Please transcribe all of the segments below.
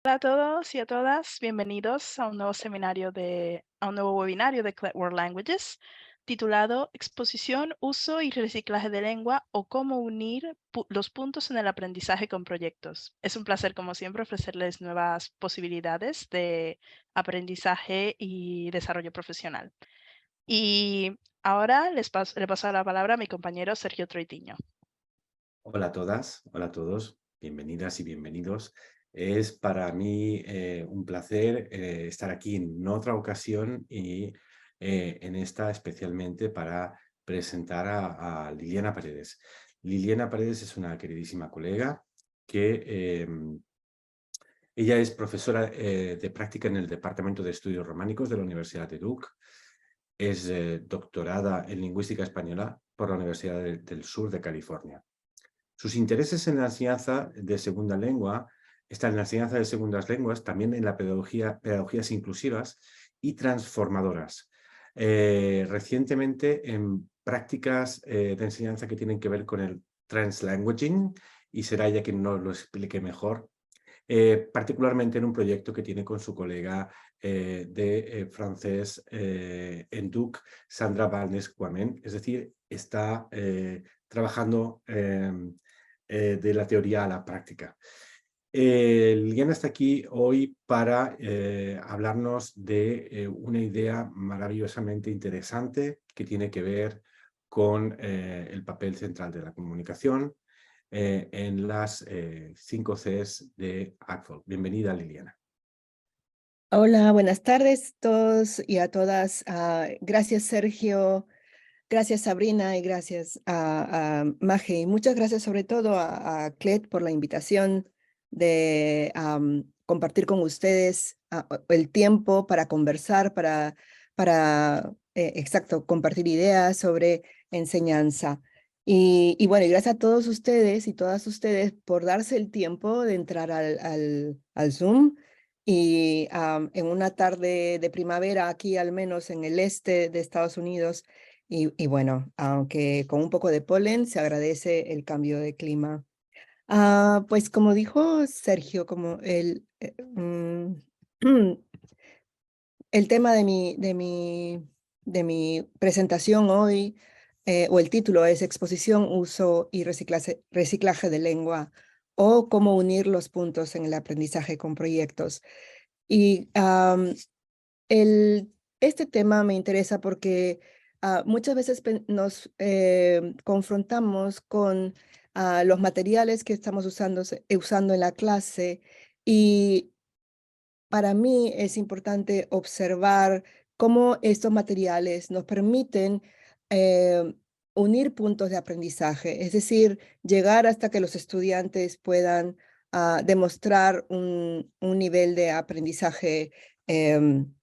Hola a todos y a todas, bienvenidos a un nuevo a un nuevo webinario de Clet World Languages, titulado Exposición, uso y reciclaje de lengua o cómo unir los puntos en el aprendizaje con proyectos. Es un placer, como siempre, ofrecerles nuevas posibilidades de aprendizaje y desarrollo profesional. Y ahora le paso la palabra a mi compañero Sergio Troitiño. Hola a todas, hola a todos, bienvenidas y bienvenidos. Es para mí un placer estar aquí en otra ocasión y en esta especialmente para presentar a Liliana Paredes. Liliana Paredes es una queridísima colega que ella es profesora de práctica en el Departamento de Estudios Románicos de la Universidad de Duke. Es doctorada en Lingüística Española por la Universidad del Sur de California. Sus intereses en la enseñanza de segunda lengua están en la enseñanza de segundas lenguas, también en la pedagogías inclusivas y transformadoras. Recientemente en prácticas de enseñanza que tienen que ver con el translanguaging, y será ella quien nos lo explique mejor, particularmente en un proyecto que tiene con su colega de francés en Duke, Sandra Balnes-Quamen, es decir, está trabajando de la teoría a la práctica. Liliana está aquí hoy para hablarnos de una idea maravillosamente interesante que tiene que ver con el papel central de la comunicación en las 5 Cs de ACFOL. Bienvenida, Liliana. Hola, buenas tardes a todos y a todas. Gracias, Sergio. Gracias, Sabrina, y gracias a Maje. Y muchas gracias sobre todo a Clet por la invitación de compartir con ustedes el tiempo para conversar, exacto, compartir ideas sobre enseñanza. Y bueno, y gracias a todos ustedes y todas ustedes por darse el tiempo de entrar al Zoom. Y en una tarde de primavera, aquí al menos en el este de Estados Unidos, y bueno, aunque con un poco de polen, se agradece el cambio de clima. Pues como dijo Sergio, el tema de mi presentación hoy, o el título es Exposición, uso y reciclaje de lengua, o cómo unir los puntos en el aprendizaje con proyectos. Y este tema me interesa porque muchas veces nos confrontamos con los materiales que estamos usando en la clase, y para mí es importante observar cómo estos materiales nos permiten eh, unir puntos de aprendizaje, es decir, llegar hasta que los estudiantes puedan demostrar un nivel de aprendizaje en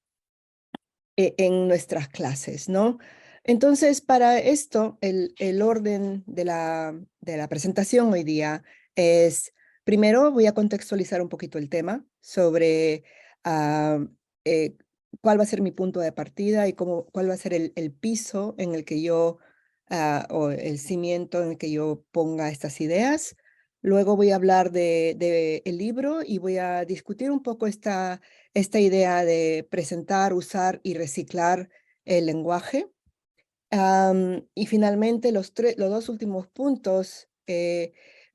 nuestras clases, ¿no? Entonces, para esto, el orden de la presentación hoy día es, primero voy a contextualizar un poquito el tema sobre ah, eh, cuál va a ser mi punto de partida y cuál va a ser el piso en el que yo, o el cimiento en el que yo ponga estas ideas. Luego voy a hablar de el libro y voy a discutir un poco esta idea de presentar, usar y reciclar el lenguaje. Y finalmente, los dos últimos puntos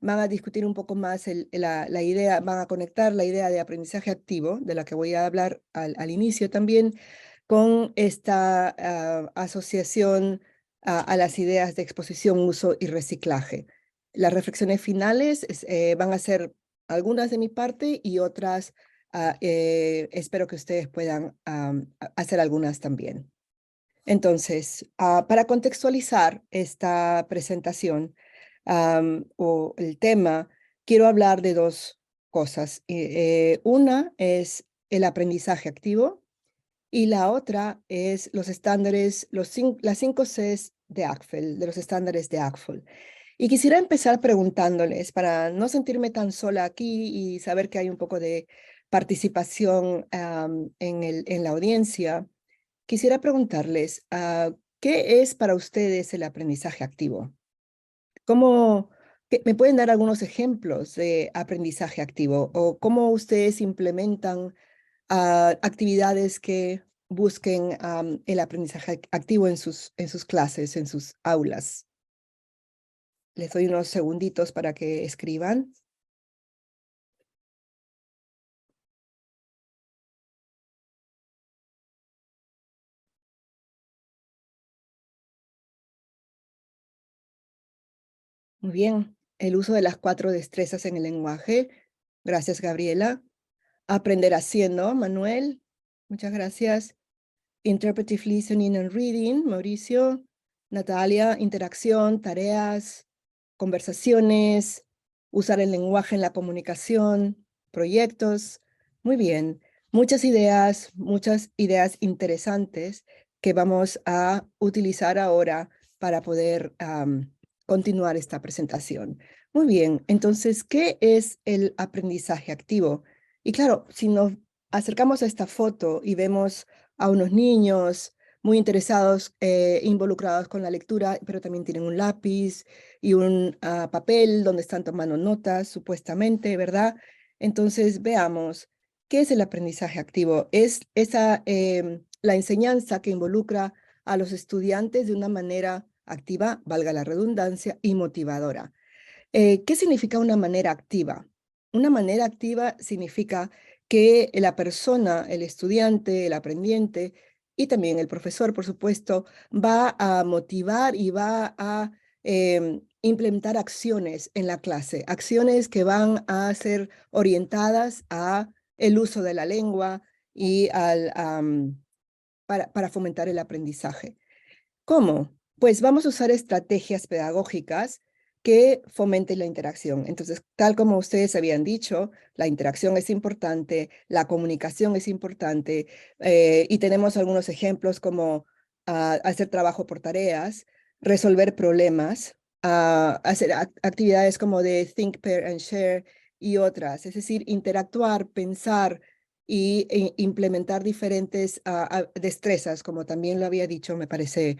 van a discutir un poco más la idea, van a conectar la idea de aprendizaje activo, de la que voy a hablar al inicio también, con esta asociación a las ideas de exposición, uso y reciclaje. Las reflexiones finales van a ser algunas de mi parte y otras espero que ustedes puedan hacer algunas también. Entonces, para contextualizar esta presentación o el tema, quiero hablar de dos cosas. Una es el aprendizaje activo y la otra es los estándares, las 5 Cs de ACFL, de los estándares de ACFL. Y quisiera empezar preguntándoles, para no sentirme tan sola aquí y saber que hay un poco de participación en la audiencia, quisiera preguntarles, ¿qué es para ustedes el aprendizaje activo? ¿Cómo, ¿Me pueden dar algunos ejemplos de aprendizaje activo o cómo ustedes implementan actividades que busquen el aprendizaje activo en sus clases, en sus aulas? Les doy unos segunditos para que escriban. Muy bien. El uso de las 4 destrezas en el lenguaje. Gracias, Gabriela. Aprender haciendo, Manuel. Muchas gracias. Interpretive listening and reading, Mauricio. Natalia, interacción, tareas, conversaciones, usar el lenguaje en la comunicación, proyectos. Muy bien. Muchas ideas interesantes que vamos a utilizar ahora para poder continuar esta presentación. Muy bien, entonces, ¿qué es el aprendizaje activo? Y claro, si nos acercamos a esta foto y vemos a unos niños muy interesados, involucrados con la lectura, pero también tienen un lápiz y un papel donde están tomando notas, supuestamente, ¿verdad? Entonces, veamos, ¿qué es el aprendizaje activo? Es la enseñanza que involucra a los estudiantes de una manera activa, valga la redundancia, y motivadora. ¿Qué significa una manera activa? Una manera activa significa que la persona, el estudiante, el aprendiente y también el profesor, por supuesto, va a motivar y va a implementar acciones en la clase, acciones que van a ser orientadas a el uso de la lengua y para fomentar el aprendizaje. ¿Cómo? Pues vamos a usar estrategias pedagógicas que fomenten la interacción. Entonces, tal como ustedes habían dicho, la interacción es importante, la comunicación es importante, y tenemos algunos ejemplos como hacer trabajo por tareas, resolver problemas, hacer actividades como de think, pair and share y otras. Es decir, interactuar, pensar e implementar diferentes destrezas, como también lo había dicho, me parece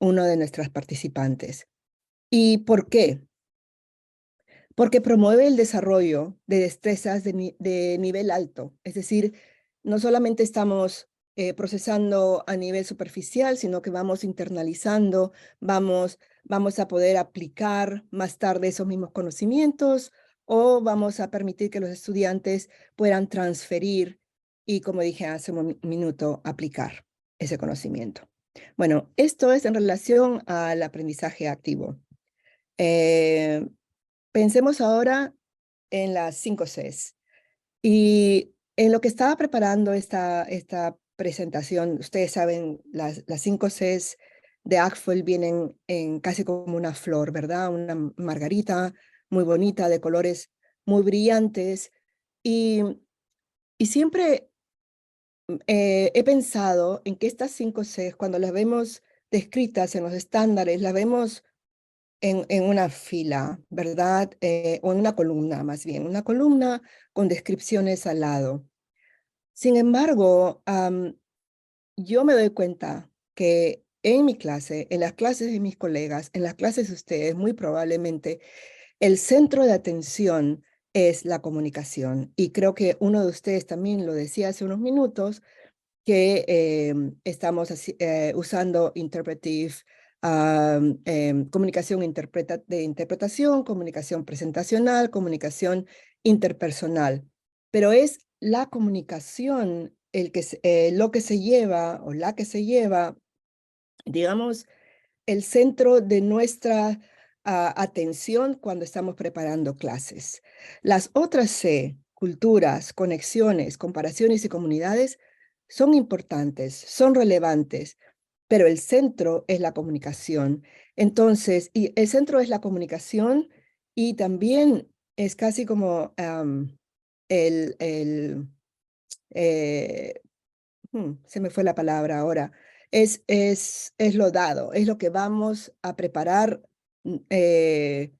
uno de nuestras participantes. ¿Y por qué? Porque promueve el desarrollo de destrezas de nivel alto. Es decir, no solamente estamos procesando a nivel superficial, sino que vamos internalizando, vamos a poder aplicar más tarde esos mismos conocimientos o vamos a permitir que los estudiantes puedan transferir y, como dije hace un minuto, aplicar ese conocimiento. Bueno, esto es en relación al aprendizaje activo. Pensemos ahora en las 5 Cs. Y en lo que estaba preparando esta presentación, ustedes saben, las 5 Cs de ACFL vienen en casi como una flor, ¿verdad? Una margarita muy bonita, de colores muy brillantes. Y siempre he pensado en que estas 5 Cs, cuando las vemos descritas en los estándares, las vemos en una fila, ¿verdad? O en una columna, más bien, una columna con descripciones al lado. Sin embargo, yo me doy cuenta que en mi clase, en las clases de mis colegas, en las clases de ustedes, muy probablemente, el centro de atención es la comunicación. Y creo que uno de ustedes también lo decía hace unos minutos, que estamos usando interpretive, comunicación de interpretación, comunicación presentacional, comunicación interpersonal. Pero es la comunicación lo que se lleva o la que se lleva, digamos, el centro de nuestra atención cuando estamos preparando clases. Las otras C, culturas, conexiones, comparaciones y comunidades, son importantes, son relevantes, pero el centro es la comunicación. Entonces, y el centro es la comunicación y también es casi como el se me fue la palabra ahora, es lo dado, es lo que vamos a preparar en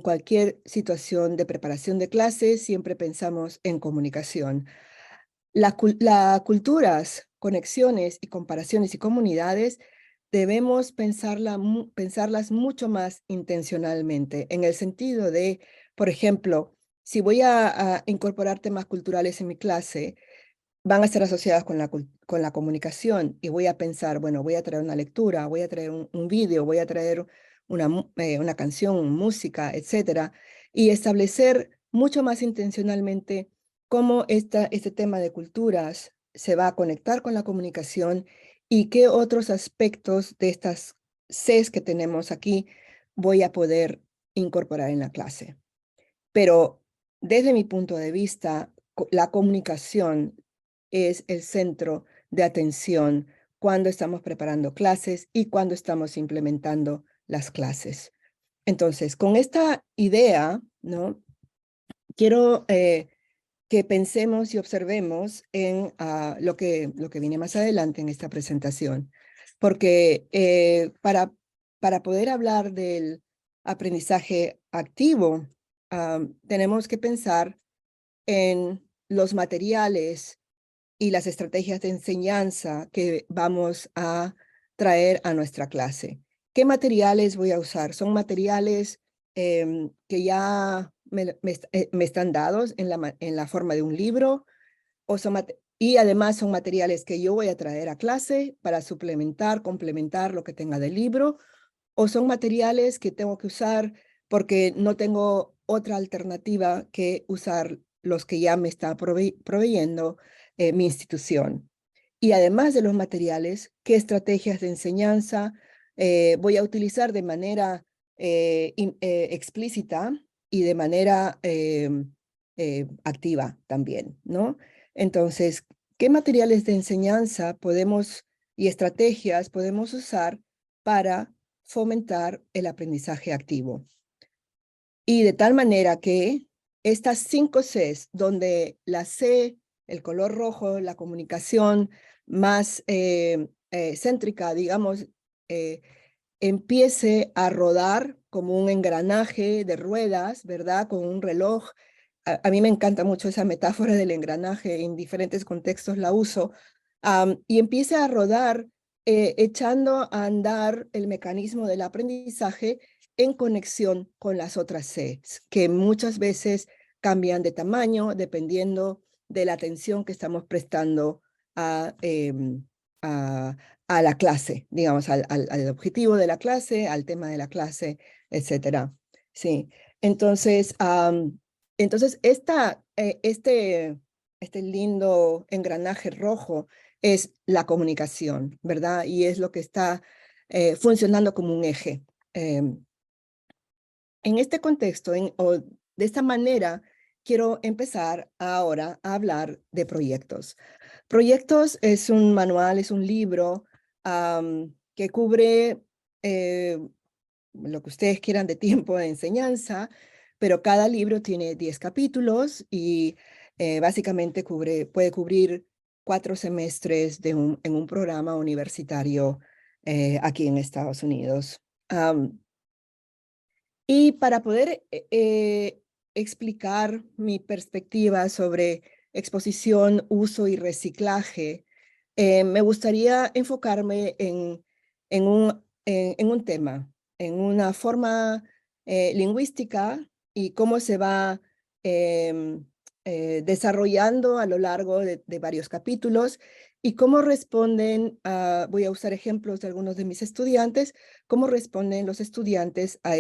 cualquier situación de preparación de clases, siempre pensamos en comunicación. Las culturas, conexiones y comparaciones y comunidades debemos pensarlas mucho más intencionalmente, en el sentido de, por ejemplo, si voy a incorporar temas culturales en mi clase, van a estar asociadas con la comunicación y voy a pensar, bueno, voy a traer una lectura, voy a traer un vídeo, voy a traer una canción, música, etcétera, y establecer mucho más intencionalmente cómo este tema de culturas se va a conectar con la comunicación y qué otros aspectos de estas Cs que tenemos aquí voy a poder incorporar en la clase. Pero desde mi punto de vista, la comunicación es el centro de atención cuando estamos preparando clases y cuando estamos implementando las clases. Entonces, con esta idea, ¿no? Quiero que pensemos y observemos en lo que viene más adelante en esta presentación, porque para poder hablar del aprendizaje activo, tenemos que pensar en los materiales y las estrategias de enseñanza que vamos a traer a nuestra clase. ¿Qué materiales voy a usar? ¿Son materiales que ya me están dados en la forma de un libro? Y además son materiales que yo voy a traer a clase para suplementar, complementar lo que tenga del libro, o son materiales que tengo que usar porque no tengo otra alternativa que usar los que ya me está proveyendo mi institución. Y además de los materiales, ¿qué estrategias de enseñanza voy a utilizar de manera explícita y de manera activa también, ¿no? Entonces, ¿qué materiales de enseñanza y estrategias podemos usar para fomentar el aprendizaje activo? Y de tal manera que estas 5 Cs, donde la C, el color rojo, la comunicación más céntrica, digamos, empiece a rodar como un engranaje de ruedas, ¿verdad? Con un reloj. A mí me encanta mucho esa metáfora del engranaje, en diferentes contextos la uso, y empiece a rodar echando a andar el mecanismo del aprendizaje en conexión con las otras Cs, que muchas veces cambian de tamaño dependiendo de la atención que estamos prestando a la clase, digamos, al objetivo de la clase, al tema de la clase, etcétera. Sí, entonces, este lindo engranaje rojo es la comunicación, ¿verdad? Y es lo que está funcionando como un eje. En este contexto, o de esta manera, quiero empezar ahora a hablar de proyectos. Proyectos es un manual, es un libro que cubre lo que ustedes quieran de tiempo de enseñanza, pero cada libro tiene 10 capítulos y básicamente puede cubrir 4 semestres en un programa universitario aquí en Estados Unidos. Y para poder explicar mi perspectiva sobre exposición, uso y reciclaje, me gustaría enfocarme en un tema, en una forma lingüística y cómo se va desarrollando a lo largo de varios capítulos y cómo responden, voy a usar ejemplos de algunos de mis estudiantes, cómo responden los estudiantes a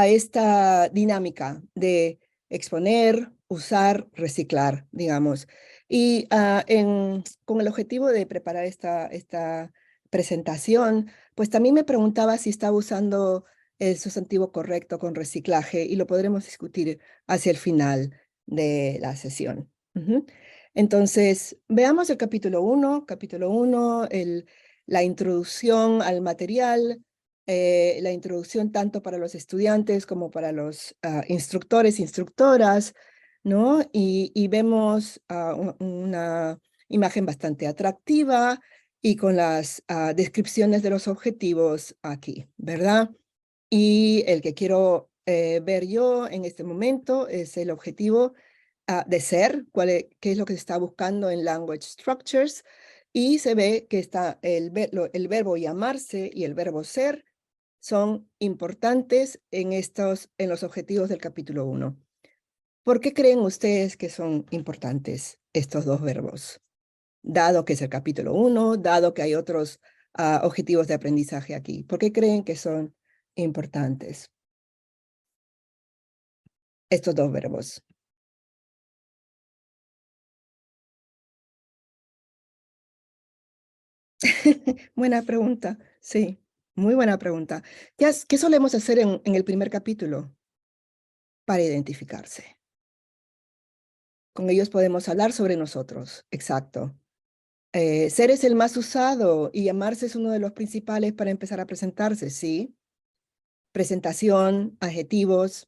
esta dinámica de exponer, usar, reciclar, digamos. Y con el objetivo de preparar esta presentación, pues también me preguntaba si estaba usando el sustantivo correcto con reciclaje y lo podremos discutir hacia el final de la sesión. Entonces, veamos el capítulo 1. Capítulo 1, la introducción al material, la introducción tanto para los estudiantes como para los instructores, instructoras, ¿no? Y vemos una imagen bastante atractiva y con las descripciones de los objetivos aquí, ¿verdad? Y el que quiero ver yo en este momento es el objetivo de ser, qué es lo que se está buscando en Language Structures, Y se ve que está el verbo llamarse y el verbo ser son importantes en los objetivos del capítulo 1. ¿Por qué creen ustedes que son importantes estos dos verbos? Dado que es el capítulo 1, dado que hay otros objetivos de aprendizaje aquí. ¿Por qué creen que son importantes estos dos verbos? Buena pregunta, sí, muy buena pregunta. ¿Qué solemos hacer en el primer capítulo? Para identificarse. Con ellos podemos hablar sobre nosotros, exacto. Ser es el más usado y llamarse es uno de los principales para empezar a presentarse, ¿sí? Presentación, adjetivos,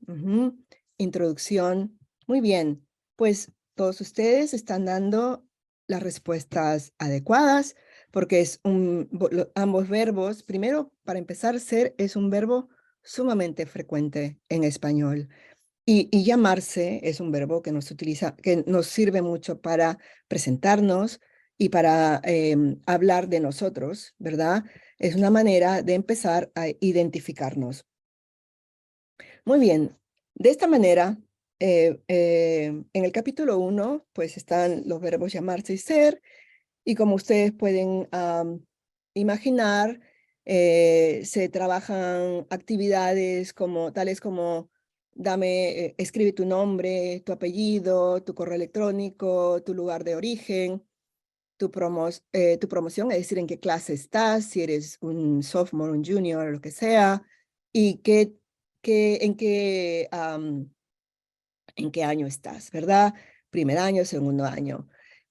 introducción. Muy bien, pues todos ustedes están dando las respuestas adecuadas porque ambos verbos, primero, para empezar, ser es un verbo sumamente frecuente en español. Y llamarse es un verbo que que nos sirve mucho para presentarnos y para hablar de nosotros, ¿verdad? Es una manera de empezar a identificarnos. Muy bien, de esta manera, en el capítulo 1, pues están los verbos llamarse y ser, y como ustedes pueden imaginar, se trabajan actividades tales como escribe tu nombre, tu apellido, tu correo electrónico, tu lugar de origen, tu promoción, es decir, en qué clase estás, si eres un sophomore, un junior, lo que sea, y en qué año estás, ¿verdad? Primer año, segundo año.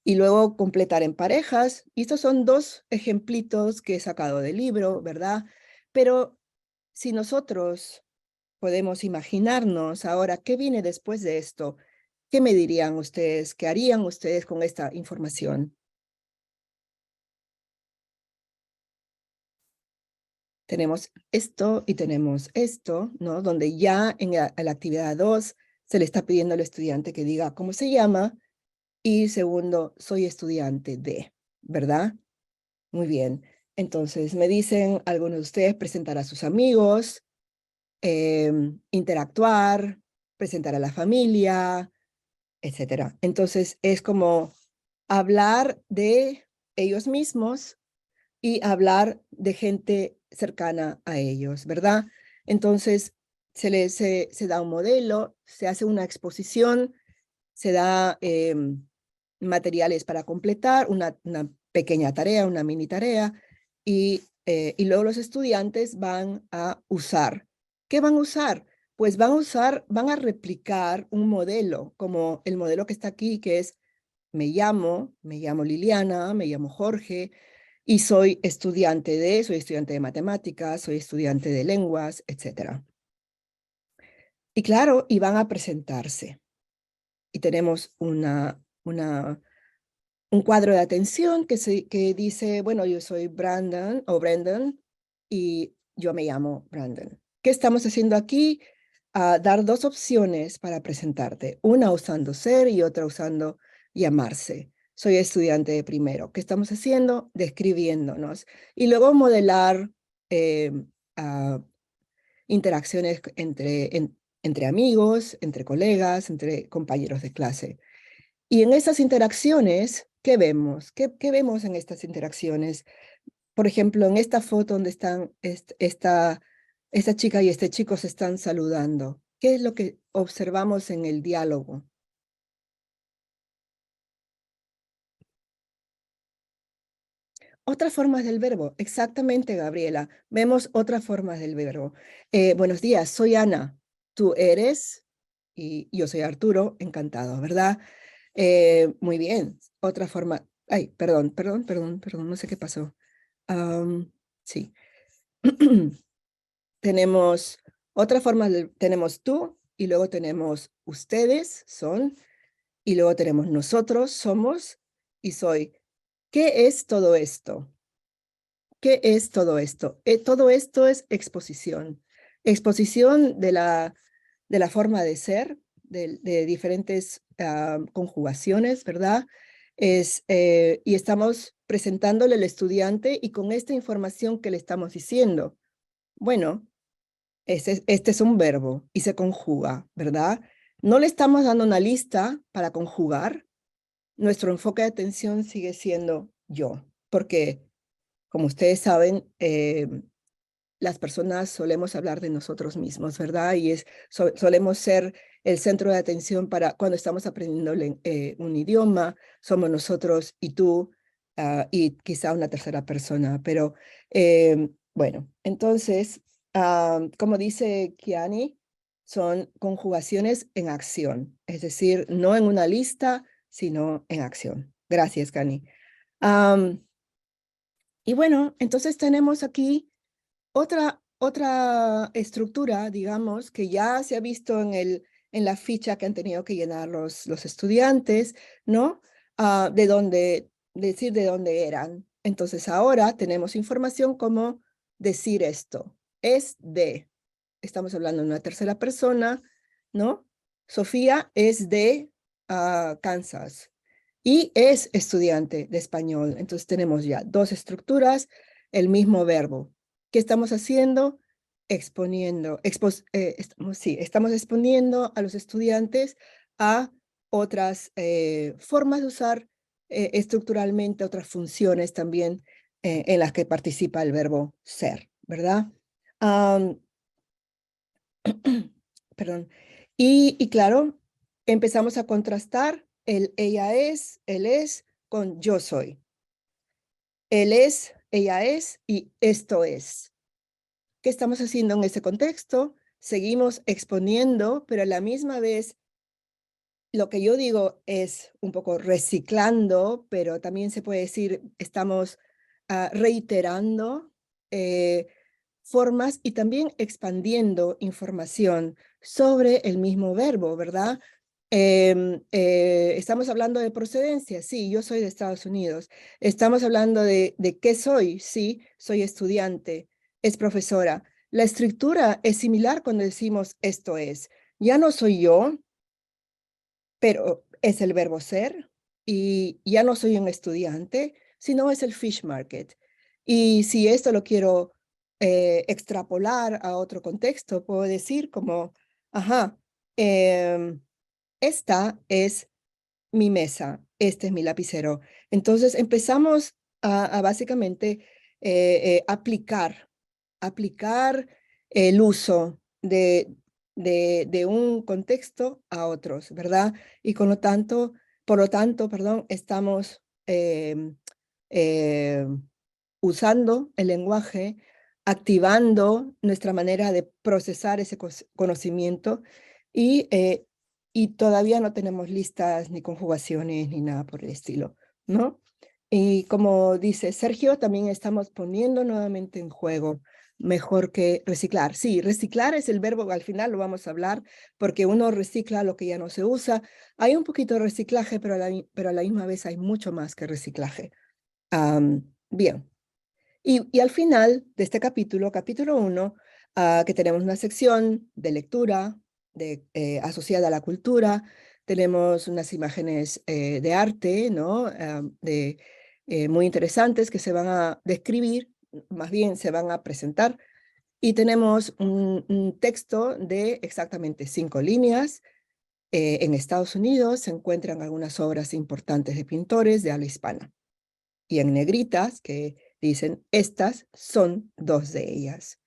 Y luego completar en parejas. Y estos son dos ejemplitos que he sacado del libro, ¿verdad? Pero si nosotros podemos imaginarnos ahora qué viene después de esto, ¿qué me dirían ustedes? ¿Qué harían ustedes con esta información? Tenemos esto y tenemos esto, ¿no? Donde ya en la actividad 2 se le está pidiendo al estudiante que diga cómo se llama y segundo, soy estudiante de, ¿verdad? Muy bien. Entonces, me dicen algunos de ustedes presentar a sus amigos, interactuar, presentar a la familia, etcétera. Entonces, es como hablar de ellos mismos y hablar de gente cercana a ellos, ¿verdad? Entonces, se da un modelo, se hace una exposición, se da materiales para completar, una pequeña tarea, una mini tarea, y luego los estudiantes van a usar. ¿Qué van a usar? Pues van a replicar un modelo, como el modelo que está aquí, que es me llamo Liliana, me llamo Jorge, y soy estudiante de matemáticas, soy estudiante de lenguas, etc. Y claro, y van a presentarse. Y tenemos un cuadro de atención que dice, bueno, yo soy Brandon o Brendan y yo me llamo Brandon. ¿Qué estamos haciendo aquí? Dar dos opciones para presentarte, una usando ser y otra usando llamarse. Soy estudiante de primero. ¿Qué estamos haciendo? Describiéndonos. Y luego modelar interacciones entre amigos, entre colegas, entre compañeros de clase. Y en estas interacciones, ¿qué vemos? ¿Qué vemos en estas interacciones? Por ejemplo, en esta foto donde están esta chica y este chico se están saludando. ¿Qué es lo que observamos en el diálogo? Otras formas del verbo, exactamente, Gabriela. Vemos otras formas del verbo. Buenos días, soy Ana. Tú eres, y yo soy Arturo, encantado, ¿verdad? Muy bien. Otra forma. Ay, perdón, no sé qué pasó. Sí. Tenemos otra forma, tenemos tú, y luego tenemos ustedes, son, y luego tenemos nosotros, somos, y soy. ¿Qué es todo esto? ¿Qué es todo esto? Todo esto es exposición. Exposición de la forma de ser, de diferentes conjugaciones, ¿verdad? Y estamos presentándole al estudiante y con esta información que le estamos diciendo. Bueno, este es un verbo y se conjuga, ¿verdad? No le estamos dando una lista para conjugar. Nuestro enfoque de atención sigue siendo yo, porque, como ustedes saben, las personas solemos hablar de nosotros mismos, ¿verdad? Y solemos ser el centro de atención para cuando estamos aprendiendo un idioma, somos nosotros y tú, y quizá una tercera persona. Pero bueno, entonces, como dice Kiani, son conjugaciones en acción, es decir, no en una lista, sino en acción. Gracias, Kiani. Y bueno, entonces tenemos aquí otra estructura, digamos, que ya se ha visto en la ficha que han tenido que llenar los estudiantes, ¿no? Decir de dónde eran. Entonces ahora tenemos información como decir esto. Es de, estamos hablando de una tercera persona, ¿no? Sofía es de Kansas y es estudiante de español. Entonces tenemos ya dos estructuras, el mismo verbo. ¿Qué estamos haciendo? Exponiendo, estamos exponiendo a los estudiantes a otras formas de usar estructuralmente, otras funciones también en las que participa el verbo ser, ¿verdad? Perdón. Y claro, empezamos a contrastar el ella es, él es, con yo soy. Él es, ella es y esto es. ¿Qué estamos haciendo en ese contexto? Seguimos exponiendo, pero a la misma vez lo que yo digo es un poco reciclando, pero también se puede decir estamos reiterando formas y también expandiendo información sobre el mismo verbo, ¿verdad? Estamos hablando de procedencia, sí, yo soy de Estados Unidos. Estamos hablando de qué soy, sí, soy estudiante, es profesora. La estructura es similar cuando decimos esto es. Ya no soy yo, pero es el verbo ser y ya no soy un estudiante, sino es el fish market. Y si esto lo quiero extrapolar a otro contexto, puedo decir como, ajá, esta es mi mesa, este es mi lapicero. Entonces empezamos a básicamente aplicar el uso de un contexto a otros, ¿verdad? Y por lo tanto, perdón, estamos eh, usando el lenguaje, activando nuestra manera de procesar ese conocimiento y todavía no tenemos listas ni conjugaciones ni nada por el estilo, ¿no? Y como dice Sergio, también estamos poniendo nuevamente en juego mejor que reciclar. Sí, reciclar es el verbo, al final lo vamos a hablar, porque uno recicla lo que ya no se usa. Hay un poquito de reciclaje, pero a la misma vez hay mucho más que reciclaje. Bien. Y al final de este capítulo 1, que tenemos una sección de lectura asociada a la cultura, tenemos unas imágenes de arte, ¿no? Muy interesantes que se van a describir, más bien se van a presentar, y tenemos un texto de exactamente 5 líneas. En Estados Unidos se encuentran algunas obras importantes de pintores de habla hispana. Y en negritas que dicen, estas son 2 de ellas.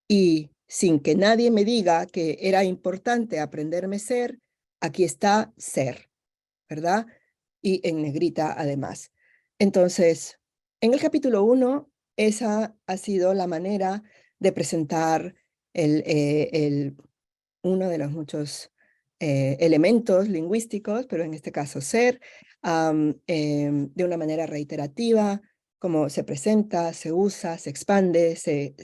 Y sin que nadie me diga que era importante aprenderme ser, aquí está ser, ¿verdad? Y en negrita además. Entonces, en el capítulo 1, esa ha sido la manera de presentar uno de los muchos elementos lingüísticos, pero en este caso ser, de una manera reiterativa, como se presenta, se usa, se expande, se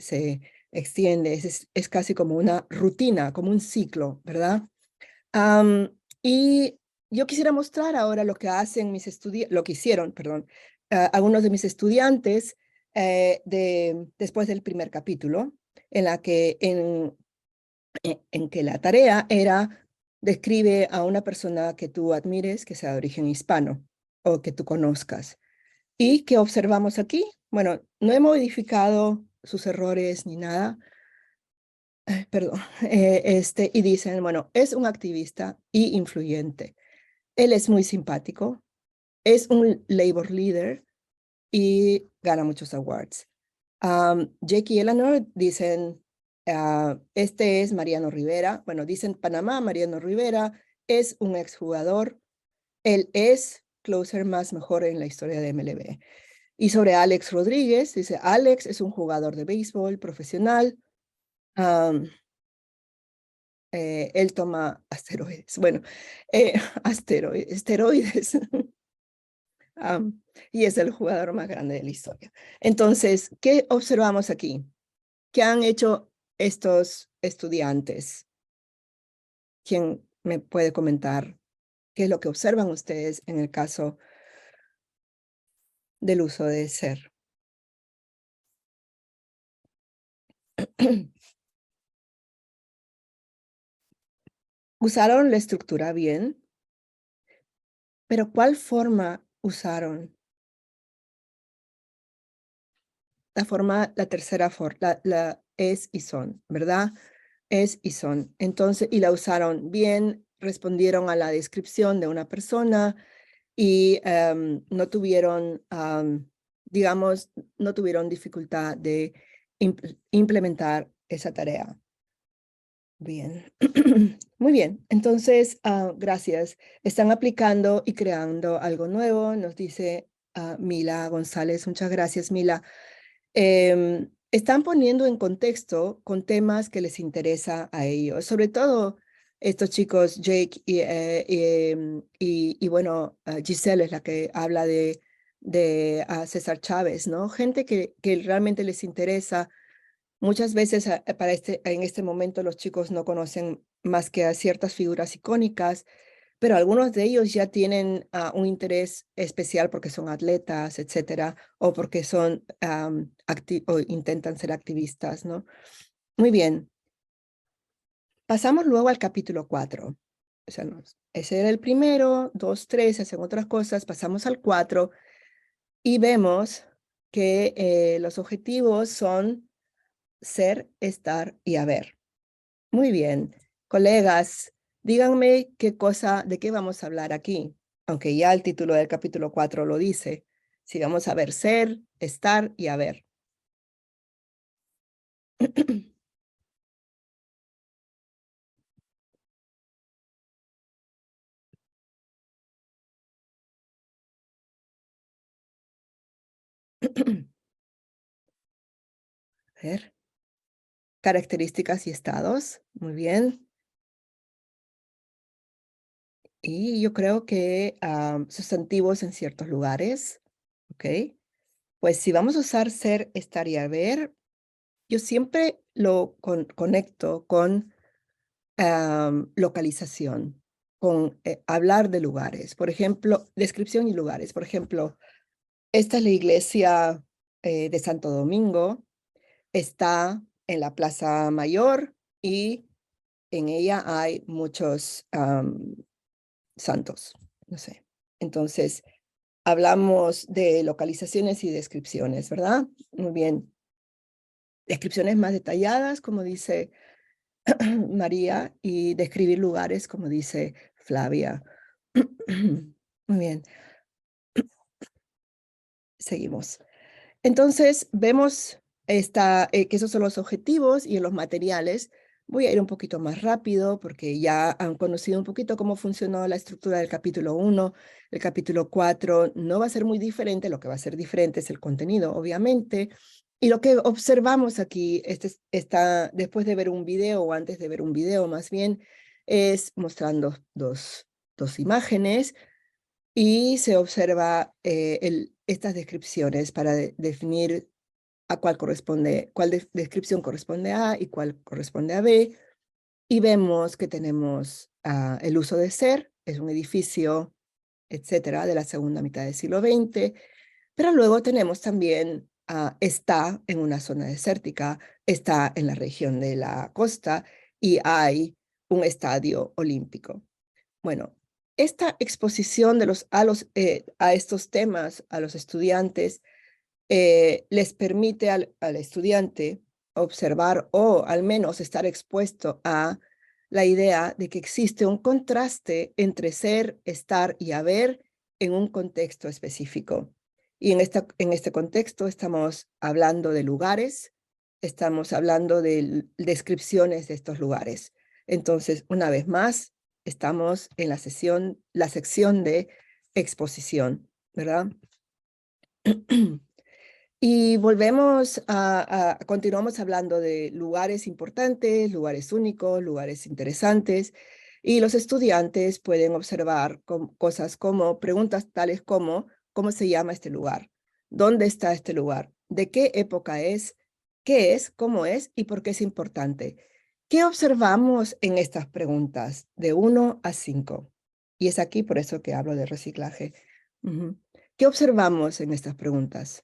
extiende, es casi como una rutina, como un ciclo, ¿verdad? Y yo quisiera mostrar ahora lo que hacen mis estudiantes, lo que hicieron, perdón, algunos de mis estudiantes después del primer capítulo, en que la tarea era describe a una persona que tú admires, que sea de origen hispano o que tú conozcas. ¿Y qué observamos aquí? Bueno, no he modificado sus errores ni nada. Perdón. Y dicen, bueno, es un activista y influyente. Él es muy simpático, es un labor leader y gana muchos awards. Jake y Eleanor dicen, este es Mariano Rivera. Bueno, dicen Panamá, Mariano Rivera es un exjugador. Él es closer más mejor en la historia de MLB. Y sobre Alex Rodríguez, dice, Alex es un jugador de béisbol profesional. Él toma asteroides. Bueno, esteroides. Y es el jugador más grande de la historia. Entonces, ¿qué observamos aquí? ¿Qué han hecho estos estudiantes? ¿Quién me puede comentar qué es lo que observan ustedes en el caso del uso de ser? Usaron la estructura bien, pero ¿cuál forma usaron? La tercera forma, la es y son, ¿verdad? Es y son. Entonces, y la usaron bien, respondieron a la descripción de una persona y no tuvieron, digamos, no tuvieron dificultad de implementar esa tarea. Bien, muy bien. Entonces, gracias. Están aplicando y creando algo nuevo, nos dice Mila González. Muchas gracias, Mila. Están poniendo en contexto con temas que les interesa a ellos, sobre todo estos chicos, Jake y bueno, Giselle es la que habla de César Chávez, ¿no? Gente que realmente les interesa. Muchas veces en este momento los chicos no conocen más que a ciertas figuras icónicas, pero algunos de ellos ya tienen un interés especial porque son atletas, etcétera, o porque son o intentan ser activistas, ¿no? Muy bien. Pasamos luego al capítulo 4. O sea, ese era el primero, 2, 3, hacen otras cosas, pasamos al 4 y vemos que los objetivos son ser, estar y haber. Muy bien. Colegas, díganme de qué vamos a hablar aquí, aunque ya el título del capítulo 4 lo dice. Si vamos a ver ser, estar y haber. A ver. Características y estados. Muy bien. Y yo creo que sustantivos en ciertos lugares. ¿Ok? Pues si vamos a usar ser, estar y haber, yo siempre lo conecto con localización, con hablar de lugares. Por ejemplo, descripción y lugares. Por ejemplo, esta es la iglesia de Santo Domingo. Está en la Plaza Mayor y en ella hay muchos santos. No sé. Entonces, hablamos de localizaciones y descripciones, ¿verdad? Muy bien. Descripciones más detalladas, como dice María, y describir lugares, como dice Flavia. Muy bien. Seguimos. Entonces, vemos que esos son los objetivos y en los materiales. Voy a ir un poquito más rápido porque ya han conocido un poquito cómo funcionó la estructura del capítulo 1. El capítulo 4 no va a ser muy diferente. Lo que va a ser diferente es el contenido, obviamente. Y lo que observamos aquí, después de ver un video o antes de ver un video más bien, es mostrando dos imágenes y se observa estas descripciones para definir a cuál descripción corresponde a y cuál corresponde a B. Y vemos que tenemos el uso de ser, es un edificio, etcétera, de la segunda mitad del siglo XX. Pero luego tenemos también, está en una zona desértica, está en la región de la costa y hay un estadio olímpico. Bueno, esta exposición a estos temas a los estudiantes les permite al estudiante observar o al menos estar expuesto a la idea de que existe un contraste entre ser, estar y haber en un contexto específico. Y en este contexto estamos hablando de lugares, estamos hablando de descripciones de estos lugares. Entonces, una vez más, estamos en la sección de exposición, ¿verdad? Y continuamos hablando de lugares importantes, lugares únicos, lugares interesantes, y los estudiantes pueden observar cosas como, preguntas tales como, ¿cómo se llama este lugar? ¿Dónde está este lugar? ¿De qué época es? ¿Qué es? ¿Cómo es? ¿Y por qué es importante? ¿Qué observamos en estas preguntas de 1 a 5? Y es aquí por eso que hablo de reciclaje. ¿Qué observamos en estas preguntas?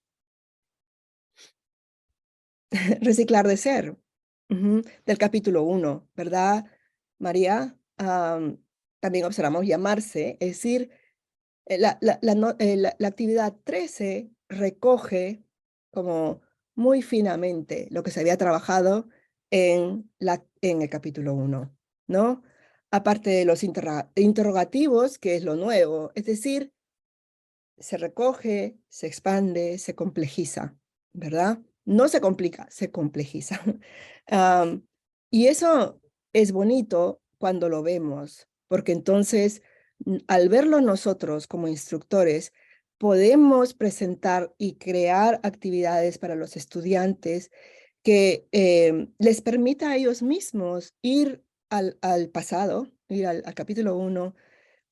Reciclar de ser, del capítulo 1, ¿verdad, María? También observamos llamarse, es decir, la actividad 13 recoge como muy finamente lo que se había trabajado en el capítulo 1, ¿no? Aparte de los interrogativos, que es lo nuevo, es decir, se recoge, se expande, se complejiza, ¿verdad? No se complica, se complejiza. Y eso es bonito cuando lo vemos, porque entonces, al verlo nosotros como instructores, podemos presentar y crear actividades para los estudiantes que les permita a ellos mismos ir al pasado, ir al capítulo 1,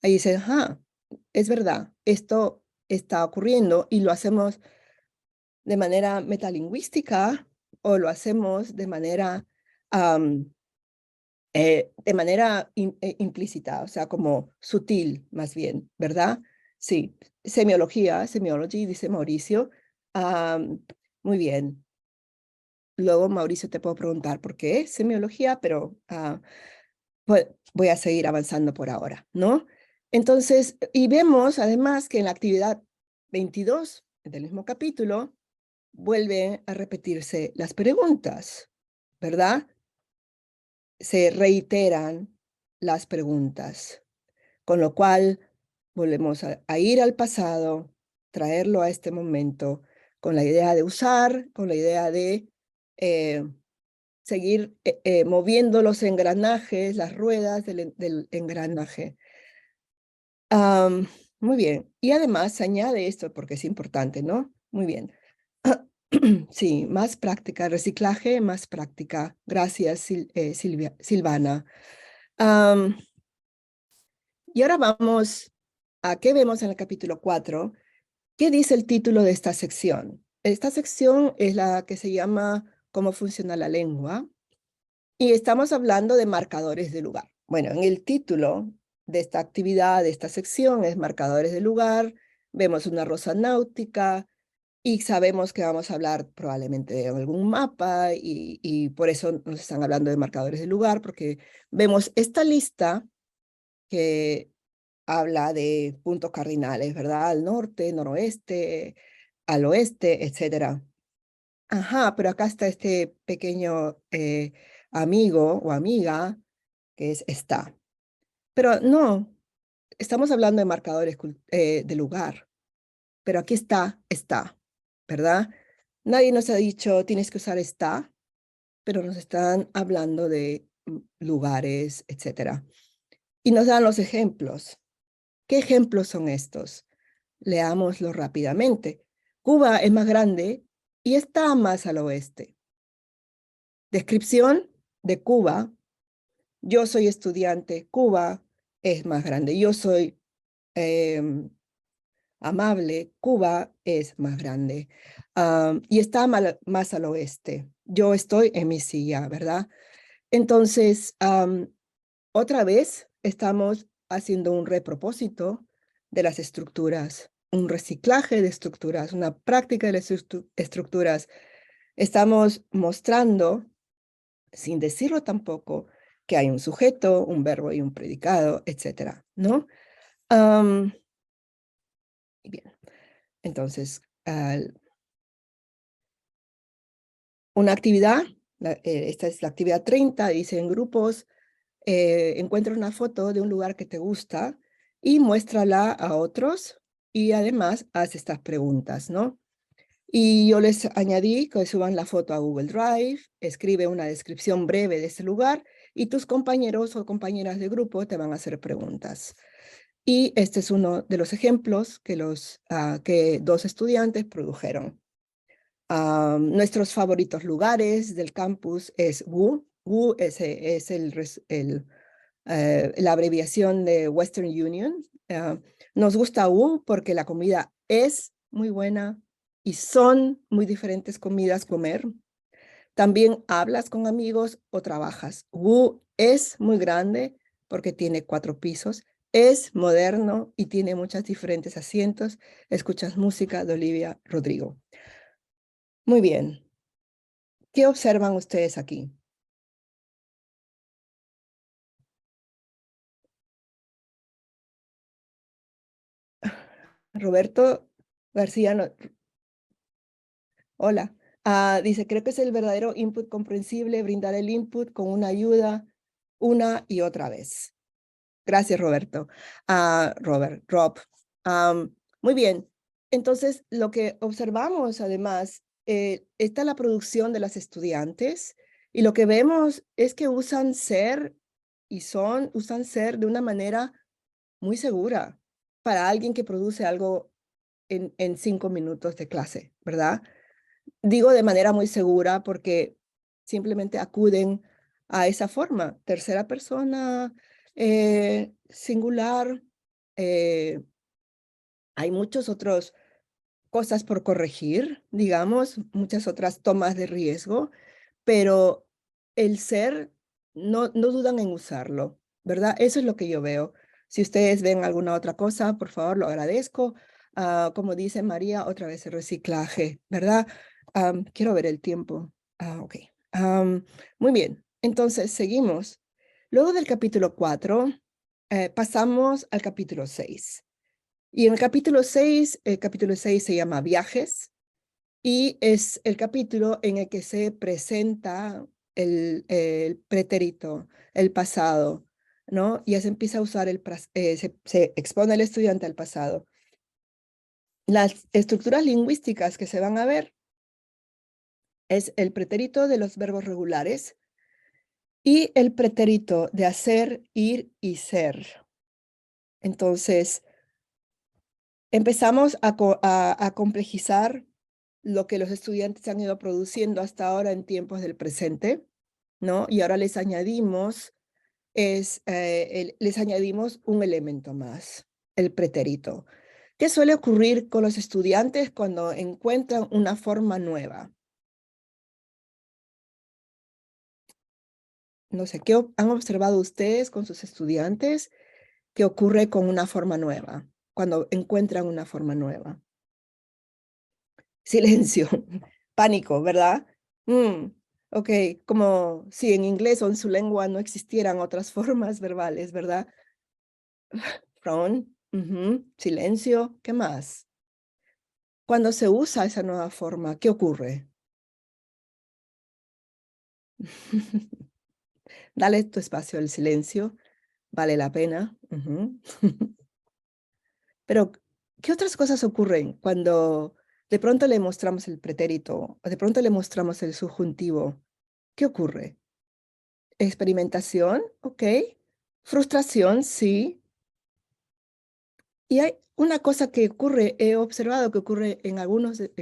ahí dicen, es verdad, esto está ocurriendo y lo hacemos de manera metalingüística o lo hacemos de manera implícita, o sea, como sutil más bien, ¿verdad? Sí, semiology, dice Mauricio. Muy bien. Luego, Mauricio, te puedo preguntar por qué semiología, pero pues, voy a seguir avanzando por ahora, ¿no? Entonces, y vemos además que en la actividad 22 del mismo capítulo, vuelven a repetirse las preguntas, ¿verdad? Se reiteran las preguntas, con lo cual volvemos a ir al pasado, traerlo a este momento, con la idea de usar, con la idea de seguir moviendo los engranajes, las ruedas del engranaje. Muy bien. Y además se añade esto porque es importante, ¿no? Muy bien. Sí, más práctica, reciclaje, más práctica. Gracias, Silvana. Y ahora vamos a qué vemos en el capítulo 4. ¿Qué dice el título de esta sección? Esta sección es la que se llama ¿Cómo funciona la lengua? Y estamos hablando de marcadores de lugar. Bueno, en el título de esta actividad, de esta sección, es marcadores de lugar. Vemos una rosa náutica y sabemos que vamos a hablar probablemente de algún mapa y por eso nos están hablando de marcadores de lugar, porque vemos esta lista que habla de puntos cardinales, ¿verdad? Al norte, noroeste, al oeste, etcétera. Ajá, pero acá está este pequeño amigo o amiga que es está. Pero no, estamos hablando de marcadores de lugar, pero aquí está, ¿verdad? Nadie nos ha dicho tienes que usar está, pero nos están hablando de lugares, etcétera. Y nos dan los ejemplos. ¿Qué ejemplos son estos? Leámoslo rápidamente. Cuba es más grande y está más al oeste. Descripción de Cuba. Yo soy estudiante. Cuba es más grande. Yo soy amable. Cuba es más grande. Y está más al oeste. Yo estoy en mi silla, ¿verdad? Entonces, otra vez estamos haciendo un repropósito de las estructuras, un reciclaje de estructuras, una práctica de las estructuras. Estamos mostrando, sin decirlo tampoco, que hay un sujeto, un verbo y un predicado, etcétera, ¿no? Bien, entonces, una actividad, esta es la actividad 30, dice en grupos, encuentra una foto de un lugar que te gusta y muéstrala a otros y además haz estas preguntas, ¿no? Y yo les añadí que suban la foto a Google Drive, escribe una descripción breve de ese lugar y tus compañeros o compañeras de grupo te van a hacer preguntas. Y este es uno de los ejemplos que, que 2 estudiantes produjeron. Nuestros favoritos lugares del campus es WU. WU es la abreviación de Western Union. Nos gusta WU porque la comida es muy buena y son muy diferentes comidas comer. También hablas con amigos o trabajas. WU es muy grande porque tiene 4 pisos. Es moderno y tiene muchos diferentes asientos. Escuchas música de Olivia Rodrigo. Muy bien. ¿Qué observan ustedes aquí? Roberto García, hola. Dice, creo que es el verdadero input comprensible, brindar el input con una ayuda una y otra vez. Gracias, Roberto. Rob. Muy bien. Entonces, lo que observamos, además, está la producción de las estudiantes y lo que vemos es que usan ser de una manera muy segura para alguien que produce algo en 5 minutos de clase, ¿verdad? Digo de manera muy segura porque simplemente acuden a esa forma, tercera persona, singular. Hay muchas otras cosas por corregir, digamos, muchas otras tomas de riesgo, pero el ser, no dudan en usarlo, ¿verdad? Eso es lo que yo veo. Si ustedes ven alguna otra cosa, por favor, lo agradezco. Como dice María, otra vez el reciclaje, ¿verdad? Quiero ver el tiempo. Ok. Muy bien. Entonces, seguimos. Luego del capítulo 4, pasamos al capítulo 6. Y en el capítulo 6 se llama Viajes. Y es el capítulo en el que se presenta el pretérito, el pasado, ¿no? Y ya se empieza a usar se expone el estudiante al pasado. Las estructuras lingüísticas que se van a ver es el pretérito de los verbos regulares y el pretérito de hacer, ir y ser. Entonces, empezamos a complejizar lo que los estudiantes han ido produciendo hasta ahora en tiempos del presente, ¿no? Y ahora les añadimos, les añadimos un elemento más, el pretérito. ¿Qué suele ocurrir con los estudiantes cuando encuentran una forma nueva? No sé, ¿qué han observado ustedes con sus estudiantes? ¿Qué ocurre con una forma nueva? Cuando encuentran una forma nueva. Silencio, pánico, ¿verdad? Ok, como si en inglés o en su lengua no existieran otras formas verbales, ¿verdad? Frown, silencio, ¿qué más? Cuando se usa esa nueva forma, ¿qué ocurre? Dale tu espacio al silencio, vale la pena. Pero, ¿qué otras cosas ocurren cuando de pronto le mostramos el pretérito o de pronto le mostramos el subjuntivo? ¿Qué ocurre? Experimentación, ok. Frustración, sí. Y hay una cosa que ocurre, he observado que ocurre en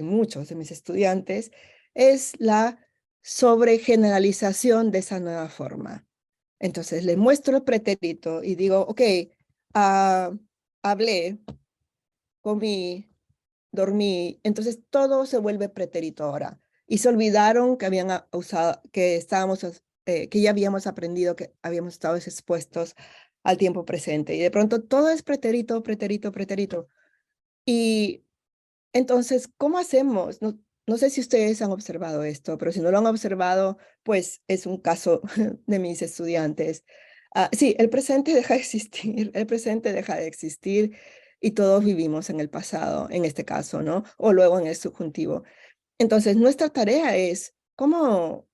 muchos de mis estudiantes, es la sobregeneralización de esa nueva forma. Entonces, le muestro el pretérito y digo, ok, hablé, comí, dormí. Entonces, todo se vuelve pretérito ahora. Y se olvidaron que habían usado, que que ya habíamos aprendido, que habíamos estado expuestos al tiempo presente. Y de pronto todo es pretérito, pretérito, pretérito. Y entonces, ¿cómo hacemos? No sé si ustedes han observado esto, pero si no lo han observado, pues es un caso de mis estudiantes. Sí, el presente deja de existir, el presente deja de existir y todos vivimos en el pasado, en este caso, ¿no? O luego en el subjuntivo. Entonces, nuestra tarea es cómo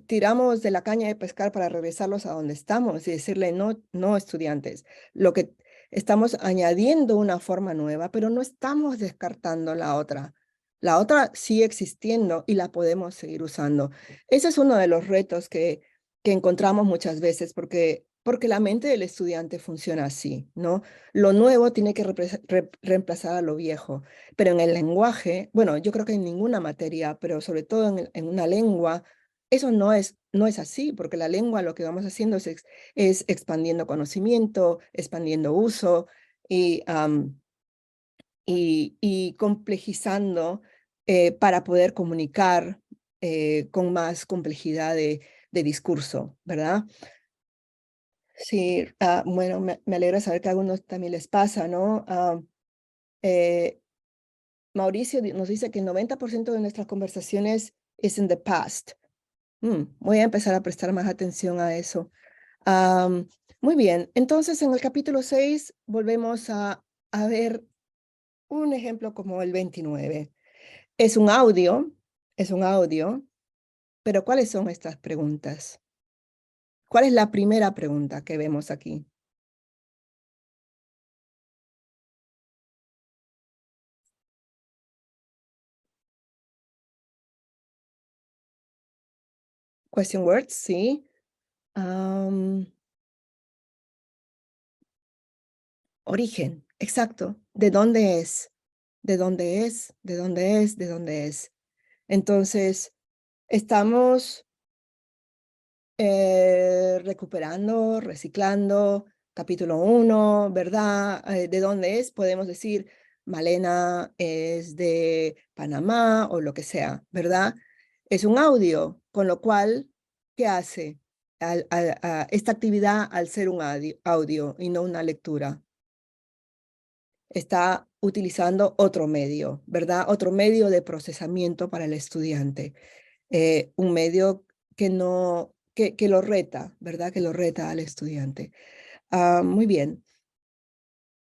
tiramos de la caña de pescar para regresarlos a donde estamos y decirle, no, no, estudiantes, lo que estamos añadiendo una forma nueva, pero no estamos descartando la otra. La otra sigue existiendo y la podemos seguir usando. Ese es uno de los retos que encontramos muchas veces porque la mente del estudiante funciona así, ¿no? Lo nuevo tiene que reemplazar a lo viejo, pero en el lenguaje, bueno, yo creo que en ninguna materia, pero sobre todo en una lengua, eso no es así, porque la lengua lo que vamos haciendo es expandiendo conocimiento, expandiendo uso y, y complejizando para poder comunicar con más complejidad de discurso, ¿verdad? Sí, bueno, me alegra saber que a algunos también les pasa, ¿no? Eh, Mauricio nos dice que el 90% de nuestras conversaciones es in the past. Voy a empezar a prestar más atención a eso. Muy bien, entonces en el capítulo 6 volvemos a ver un ejemplo como el 29. Es un audio, pero ¿cuáles son estas preguntas? ¿Cuál es la primera pregunta que vemos aquí? Question words, sí. Origen, exacto. ¿De dónde es? ¿De dónde es? ¿De dónde es? ¿De dónde es? Entonces, estamos recuperando, reciclando, capítulo 1, ¿verdad? ¿De dónde es? Podemos decir, Malena es de Panamá o lo que sea, ¿verdad? Es un audio, con lo cual, ¿qué hace esta actividad al ser un audio y no una lectura? Está utilizando otro medio, ¿verdad? Otro medio de procesamiento para el estudiante. Un medio que no, que lo reta, ¿verdad? Que lo reta al estudiante. Muy bien.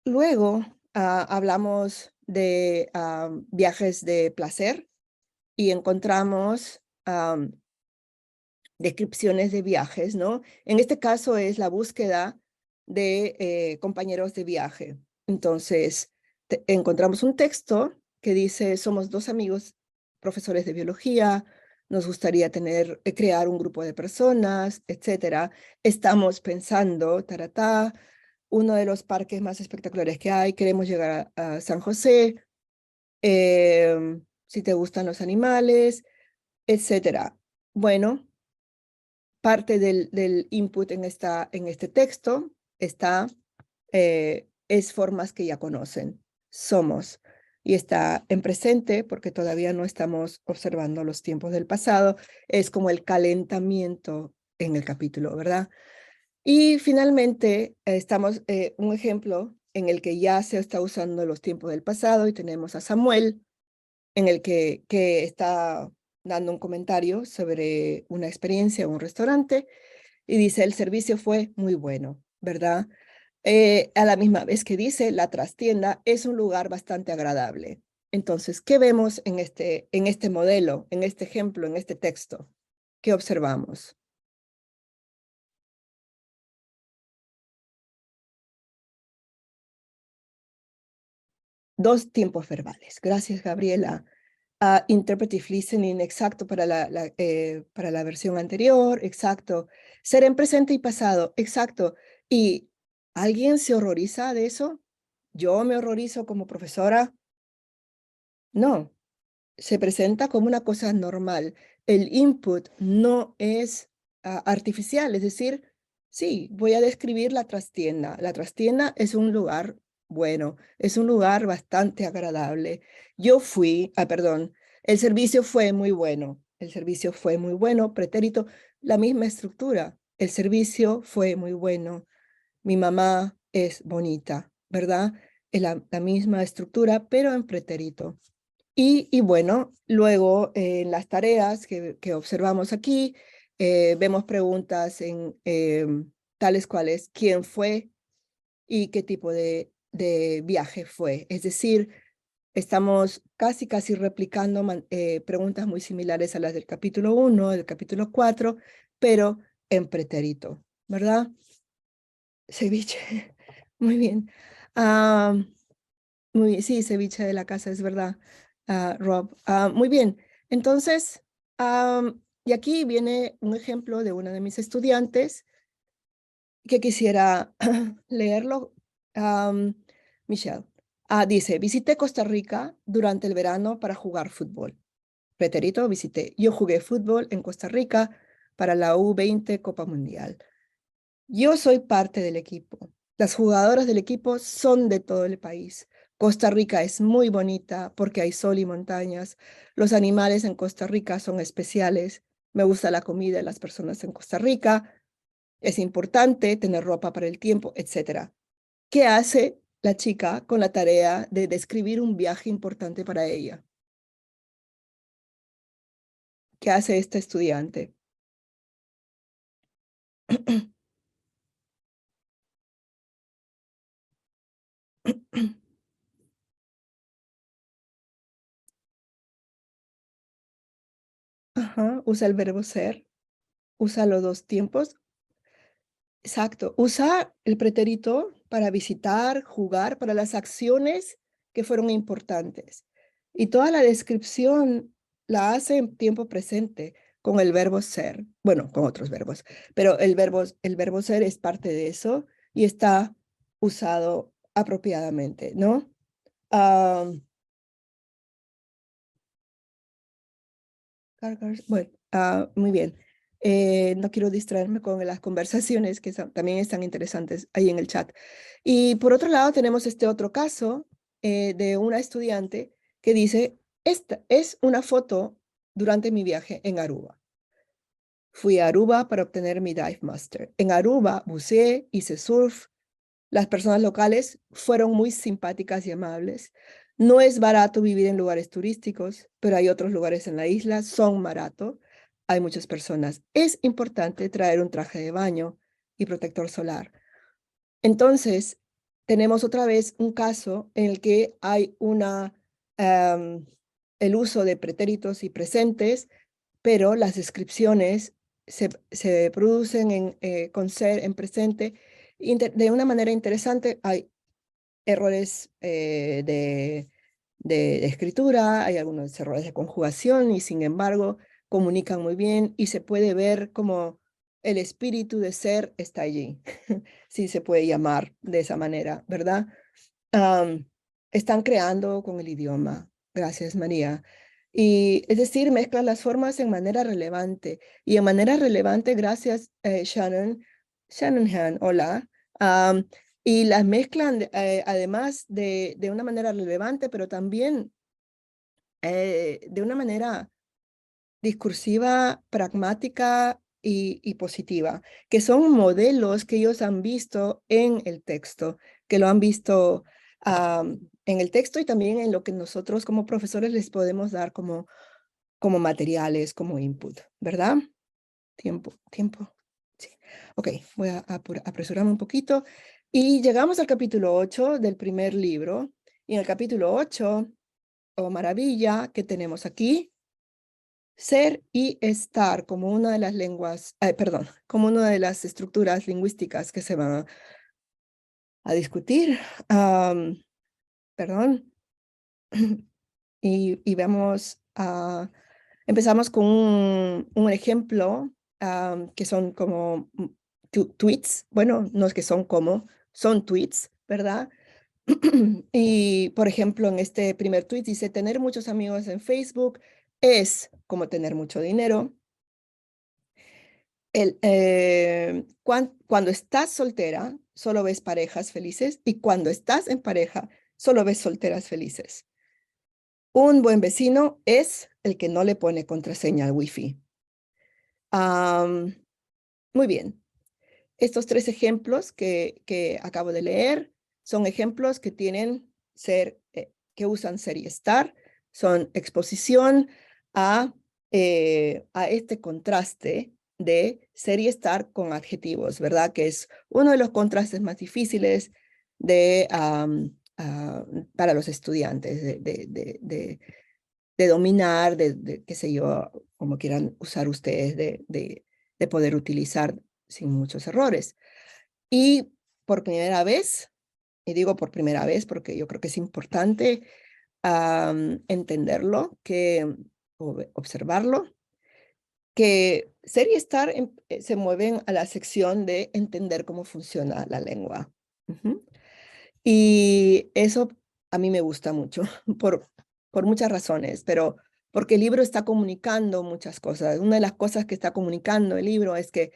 Luego hablamos de viajes de placer y encontramos descripciones de viajes, ¿no? En este caso es la búsqueda de compañeros de viaje. Entonces, encontramos un texto que dice, somos dos amigos profesores de biología, nos gustaría crear un grupo de personas, etcétera. Estamos pensando, taratá, uno de los parques más espectaculares que hay, queremos llegar a San José, si te gustan los animales, etcétera. Bueno, parte del input en este texto es formas que ya conocen. Somos. Y está en presente porque todavía no estamos observando los tiempos del pasado. Es como el calentamiento en el capítulo, ¿verdad? Y finalmente estamos un ejemplo en el que ya se está usando los tiempos del pasado y tenemos a Samuel en el que está dando un comentario sobre una experiencia en un restaurante y dice, el servicio fue muy bueno, ¿verdad? A la misma vez que dice, la trastienda es un lugar bastante agradable. Entonces, ¿qué vemos en este modelo, en este ejemplo, en este texto? ¿Qué observamos? Dos tiempos verbales. Gracias, Gabriela. Interpretive listening, exacto, para para la versión anterior, exacto. Ser en presente y pasado, exacto. ¿Y alguien se horroriza de eso? ¿Yo me horrorizo como profesora? No, se presenta como una cosa normal. El input no es artificial, es decir, sí, voy a describir la trastienda. La trastienda es un lugar bueno, es un lugar bastante agradable. Yo fui, perdón, el servicio fue muy bueno. El servicio fue muy bueno, pretérito, la misma estructura. El servicio fue muy bueno. Mi mamá es bonita, ¿verdad? Es la misma estructura, pero en pretérito. Y bueno, luego en las tareas que observamos aquí, vemos preguntas tales cuales quién fue y qué tipo de viaje fue. Es decir, estamos casi replicando preguntas muy similares a las del capítulo 1, del capítulo 4, pero en pretérito, ¿verdad? Ceviche, muy bien. Sí, ceviche de la casa, es verdad, Rob. Muy bien, entonces, y aquí viene un ejemplo de una de mis estudiantes que quisiera leerlo. Michelle, dice, visité Costa Rica durante el verano para jugar fútbol. Pretérito, visité. Yo jugué fútbol en Costa Rica para la U20 Copa Mundial. Yo soy parte del equipo. Las jugadoras del equipo son de todo el país. Costa Rica es muy bonita porque hay sol y montañas. Los animales en Costa Rica son especiales. Me gusta la comida de las personas en Costa Rica. Es importante tener ropa para el tiempo, etc. ¿Qué hace la chica con la tarea de describir un viaje importante para ella? ¿Qué hace esta estudiante? Ajá, usa el verbo ser, usa los dos tiempos. Exacto, usa el pretérito para visitar, jugar, para las acciones que fueron importantes. Y toda la descripción la hace en tiempo presente con el verbo ser, bueno, con otros verbos, pero el verbo ser es parte de eso y está usado apropiadamente, ¿no? Bueno, muy bien. No quiero distraerme con las conversaciones que también están interesantes ahí en el chat. Y por otro lado, tenemos este otro caso de una estudiante que dice, esta es una foto durante mi viaje en Aruba. Fui a Aruba para obtener mi Dive Master. En Aruba buceé, hice surf. Las personas locales fueron muy simpáticas y amables. No es barato vivir en lugares turísticos, pero hay otros lugares en la isla, son baratos. Hay muchas personas. Es importante traer un traje de baño y protector solar. Entonces, tenemos otra vez un caso en el que hay el uso de pretéritos y presentes, pero las descripciones se producen con ser en presente de una manera interesante. Hay errores de escritura, hay algunos errores de conjugación y sin embargo comunican muy bien y se puede ver como el espíritu de ser está allí, si se puede llamar de esa manera, ¿verdad? Están creando con el idioma. Gracias, María. Y es decir, mezclan las formas en manera relevante. Y en manera relevante, gracias, Shannon. Shannonhan, hola. Y las mezclan además de una manera relevante, pero también de una manera discursiva, pragmática y positiva, que son modelos que ellos han visto en el texto, que lo han visto en el texto y también en lo que nosotros como profesores les podemos dar como materiales, como input, ¿verdad? Tiempo. Sí. Ok, voy a apresurarme un poquito. Y llegamos al capítulo 8 del primer libro. Y en el capítulo 8, oh maravilla, que tenemos aquí, ser y estar como una de las lenguas, perdón, como una de las estructuras lingüísticas que se van a discutir. Perdón. Y vemos, empezamos con un ejemplo que son como tweets. Bueno, no es que son como, son tweets, ¿verdad? Y, por ejemplo, en este primer tweet dice, tener muchos amigos en Facebook es como tener mucho dinero. Cuando estás soltera, solo ves parejas felices y cuando estás en pareja, solo ves solteras felices. Un buen vecino es el que no le pone contraseña al Wi-Fi. Muy bien. Estos tres ejemplos que acabo de leer son ejemplos que tienen que usan ser y estar, son exposición a este contraste de ser y estar con adjetivos, ¿verdad? Que es uno de los contrastes más difíciles para los estudiantes, de dominar, qué sé yo, como quieran usar ustedes, de poder utilizar sin muchos errores. Y por primera vez, y digo por primera vez porque yo creo que es importante entenderlo, observarlo, que ser y estar se mueven a la sección de entender cómo funciona la lengua. Y eso a mí me gusta mucho, por muchas razones, pero porque el libro está comunicando muchas cosas. Una de las cosas que está comunicando el libro es que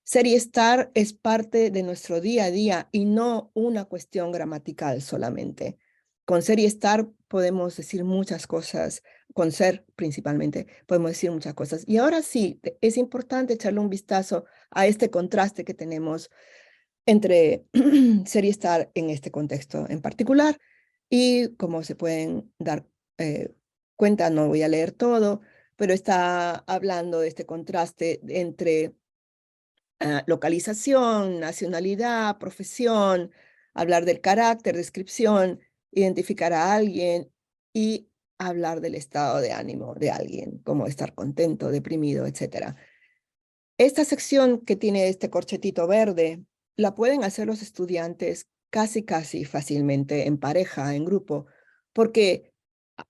ser y estar es parte de nuestro día a día y no una cuestión gramatical solamente. Con ser y estar podemos decir muchas cosas, con ser principalmente podemos decir muchas cosas. Y ahora sí, es importante echarle un vistazo a este contraste que tenemos entre ser y estar en este contexto en particular. Y como se pueden dar cuenta, no voy a leer todo, pero está hablando de este contraste entre localización, nacionalidad, profesión, hablar del carácter, descripción, identificar a alguien y hablar del estado de ánimo de alguien, como estar contento, deprimido, etc. Esta sección que tiene este corchetito verde, la pueden hacer los estudiantes casi fácilmente en pareja, en grupo, porque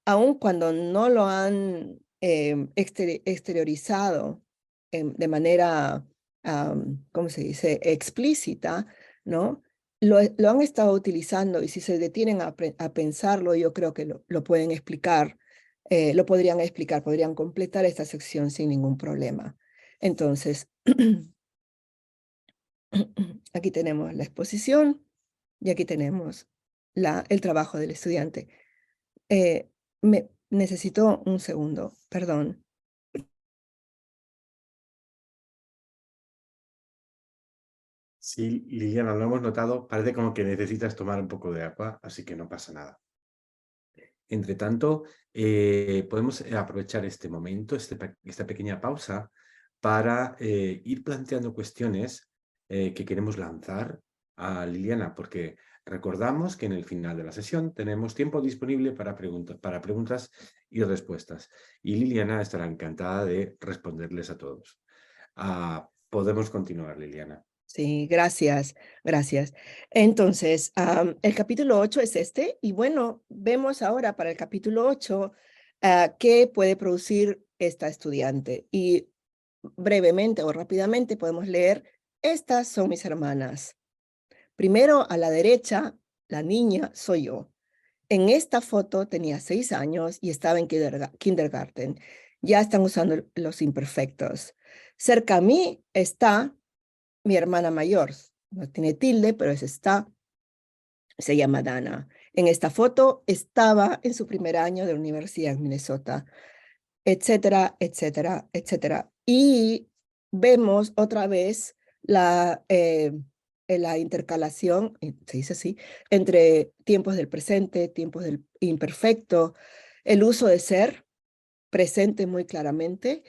aun cuando no lo han exteriorizado de manera, ¿cómo se dice?, explícita, ¿no? Lo han estado utilizando y si se detienen a pensarlo, yo creo que lo pueden explicar, lo podrían explicar, podrían completar esta sección sin ningún problema. Entonces, aquí tenemos la exposición y aquí tenemos el trabajo del estudiante. Necesito un segundo, perdón. Sí, Liliana, lo hemos notado. Parece como que necesitas tomar un poco de agua, así que no pasa nada. Entre tanto, podemos aprovechar este momento, esta pequeña pausa, para ir planteando cuestiones que queremos lanzar a Liliana, porque recordamos que en el final de la sesión tenemos tiempo disponible para preguntas y respuestas. Y Liliana estará encantada de responderles a todos. Podemos continuar, Liliana. Sí, gracias. Entonces, el capítulo 8 es este, y bueno, vemos ahora para el capítulo 8 qué puede producir esta estudiante. Y brevemente o rápidamente podemos leer, estas son mis hermanas. Primero, a la derecha, la niña soy yo. En esta foto tenía 6 años y estaba en kindergarten. Ya están usando los imperfectos. Cerca a mí está mi hermana mayor. No tiene tilde, pero se llama Dana. En esta foto estaba en su primer año de universidad en Minnesota, etcétera, etcétera, etcétera. Y vemos otra vez la intercalación, se dice así, entre tiempos del presente, tiempos del imperfecto, el uso de ser, presente muy claramente,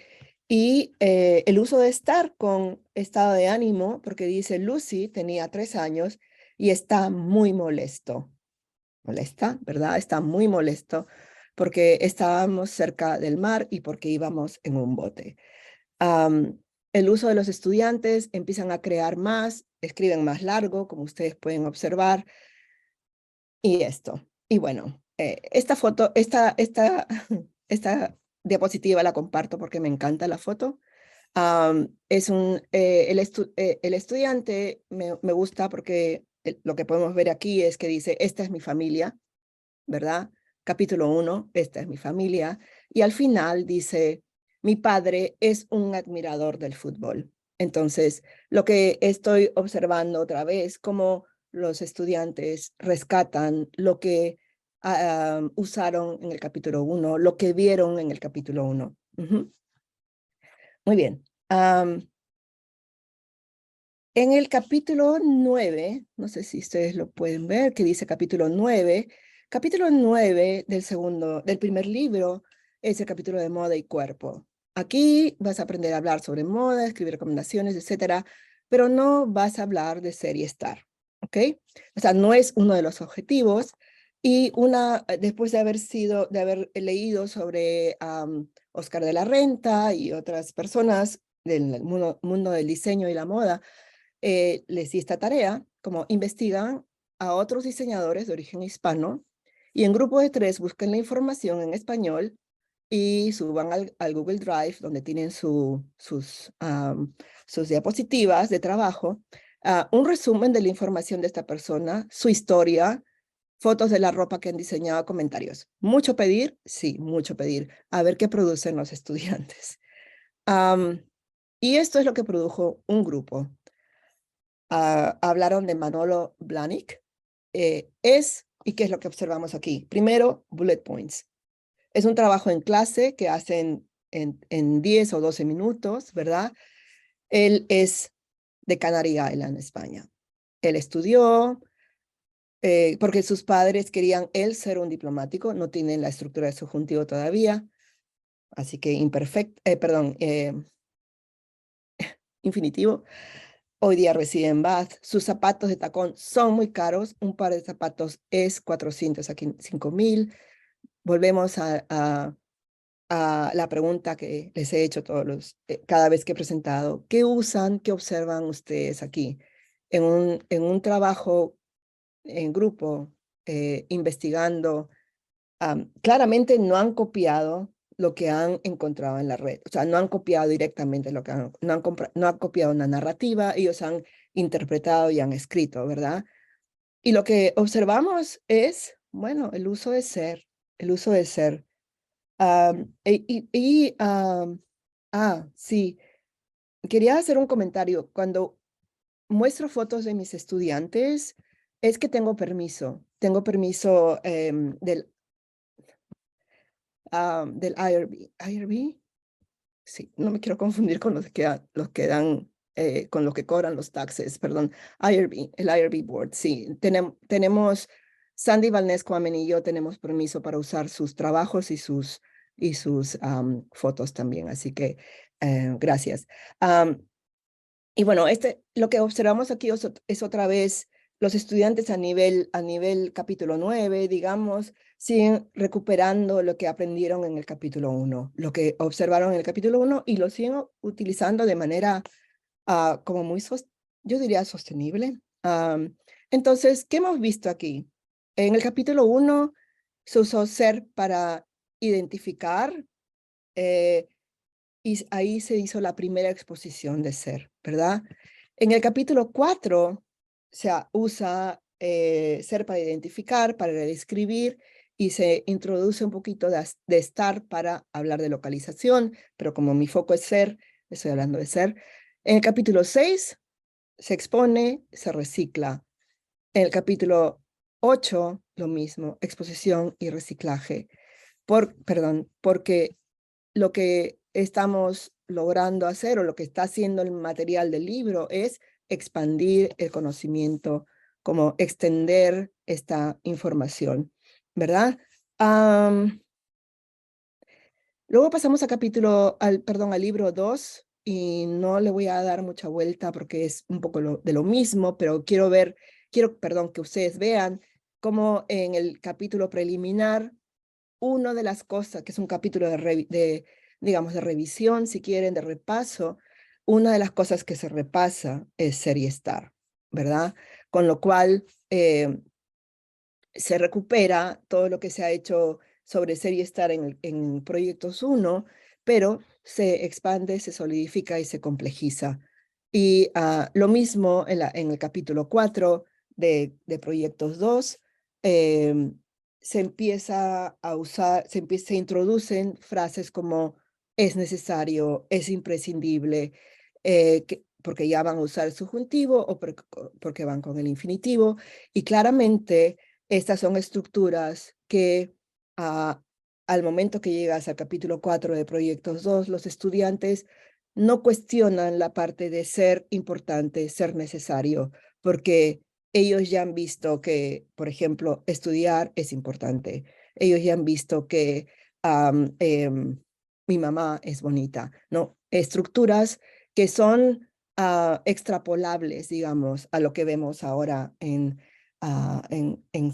y el uso de estar con estado de ánimo, porque dice Lucy tenía 3 años y está muy molesta, ¿verdad? Está muy molesto porque estábamos cerca del mar y porque íbamos en un bote. El uso de los estudiantes empiezan a crear más, escriben más largo, como ustedes pueden observar. Y esto. Y bueno, esta foto, esta diapositiva la comparto porque me encanta la foto. El estudiante me gusta porque lo que podemos ver aquí es que dice, esta es mi familia, ¿verdad? Capítulo 1, esta es mi familia. Y al final dice, mi padre es un admirador del fútbol. Entonces, lo que estoy observando otra vez, como los estudiantes rescatan lo que usaron en el capítulo 1, lo que vieron en el capítulo 1. Muy bien. En el capítulo 9, no sé si ustedes lo pueden ver, que dice capítulo 9 del primer libro es el capítulo de moda y cuerpo. Aquí vas a aprender a hablar sobre moda, escribir recomendaciones, etcétera, pero no vas a hablar de ser y estar, ¿ok? O sea, no es uno de los objetivos. Y después de haber leído sobre Oscar de la Renta y otras personas del mundo del diseño y la moda, les di esta tarea, como investigan a otros diseñadores de origen hispano y en grupo de 3 busquen la información en español y suban al Google Drive, donde tienen sus diapositivas de trabajo, un resumen de la información de esta persona, su historia, fotos de la ropa que han diseñado, comentarios. ¿Mucho pedir? Sí, mucho pedir. A ver qué producen los estudiantes. Y esto es lo que produjo un grupo. Hablaron de Manolo Blahnik. ¿Y qué es lo que observamos aquí? Primero, bullet points. Es un trabajo en clase que hacen en 10 o 12 minutos, ¿verdad? Él es de Canary Island, España. Él estudió porque sus padres querían él ser un diplomático, no tienen la estructura de subjuntivo todavía, así que infinitivo. Hoy día reside en Bath. Sus zapatos de tacón son muy caros. Un par de zapatos es 400, aquí 5.000. Volvemos a la pregunta que les he hecho cada vez que he presentado. ¿Qué usan, qué observan ustedes aquí? En un trabajo en grupo, investigando, claramente no han copiado lo que han encontrado en la red. O sea, no han copiado directamente lo que no han copiado una narrativa, ellos han interpretado y han escrito, ¿verdad? Y lo que observamos es, bueno, el uso de ser, el uso de ser. Sí, quería hacer un comentario. Cuando muestro fotos de mis estudiantes, es que tengo permiso del IRB. ¿IRB? Sí, no me quiero confundir con los que dan, con lo que cobran los taxes, perdón. IRB, el IRB Board, sí. Tenemos, Sandy Valnés Cuamen y yo tenemos permiso para usar sus trabajos y sus fotos también, así que gracias. Y bueno, lo que observamos aquí es otra vez los estudiantes a nivel capítulo 9, digamos, siguen recuperando lo que aprendieron en el capítulo 1, lo que observaron en el capítulo 1 y lo siguen utilizando de manera como muy, yo diría, sostenible. Entonces, ¿qué hemos visto aquí? En el capítulo 1 se usó ser para identificar, y ahí se hizo la primera exposición de ser, ¿verdad? En el capítulo 4 se usa ser para identificar, para describir, y se introduce un poquito de estar para hablar de localización, pero como mi foco es ser, estoy hablando de ser. En el capítulo 6 se expone, se recicla. En el capítulo 8, lo mismo, exposición y reciclaje. Porque lo que estamos logrando hacer o lo que está haciendo el material del libro es expandir el conocimiento, como extender esta información, ¿verdad? Luego pasamos al libro 2 y no le voy a dar mucha vuelta porque es un poco de lo mismo, pero quiero que ustedes vean cómo en el capítulo preliminar, una de las cosas, que es un capítulo digamos, de revisión, si quieren, de repaso, una de las cosas que se repasa es ser y estar, ¿verdad? Con lo cual se recupera todo lo que se ha hecho sobre ser y estar en proyectos 1, pero se expande, se solidifica y se complejiza. Y lo mismo en el capítulo 4 de proyectos 2, se empieza a usar, se introducen frases como es necesario, es imprescindible, porque ya van a usar el subjuntivo o porque van con el infinitivo. Y claramente estas son estructuras que al momento que llegas al capítulo 4 de proyectos 2, los estudiantes no cuestionan la parte de ser importante, ser necesario, porque ellos ya han visto que, por ejemplo, estudiar es importante. Ellos ya han visto que mi mamá es bonita, ¿no? Estructuras que son extrapolables, digamos, a lo que vemos ahora en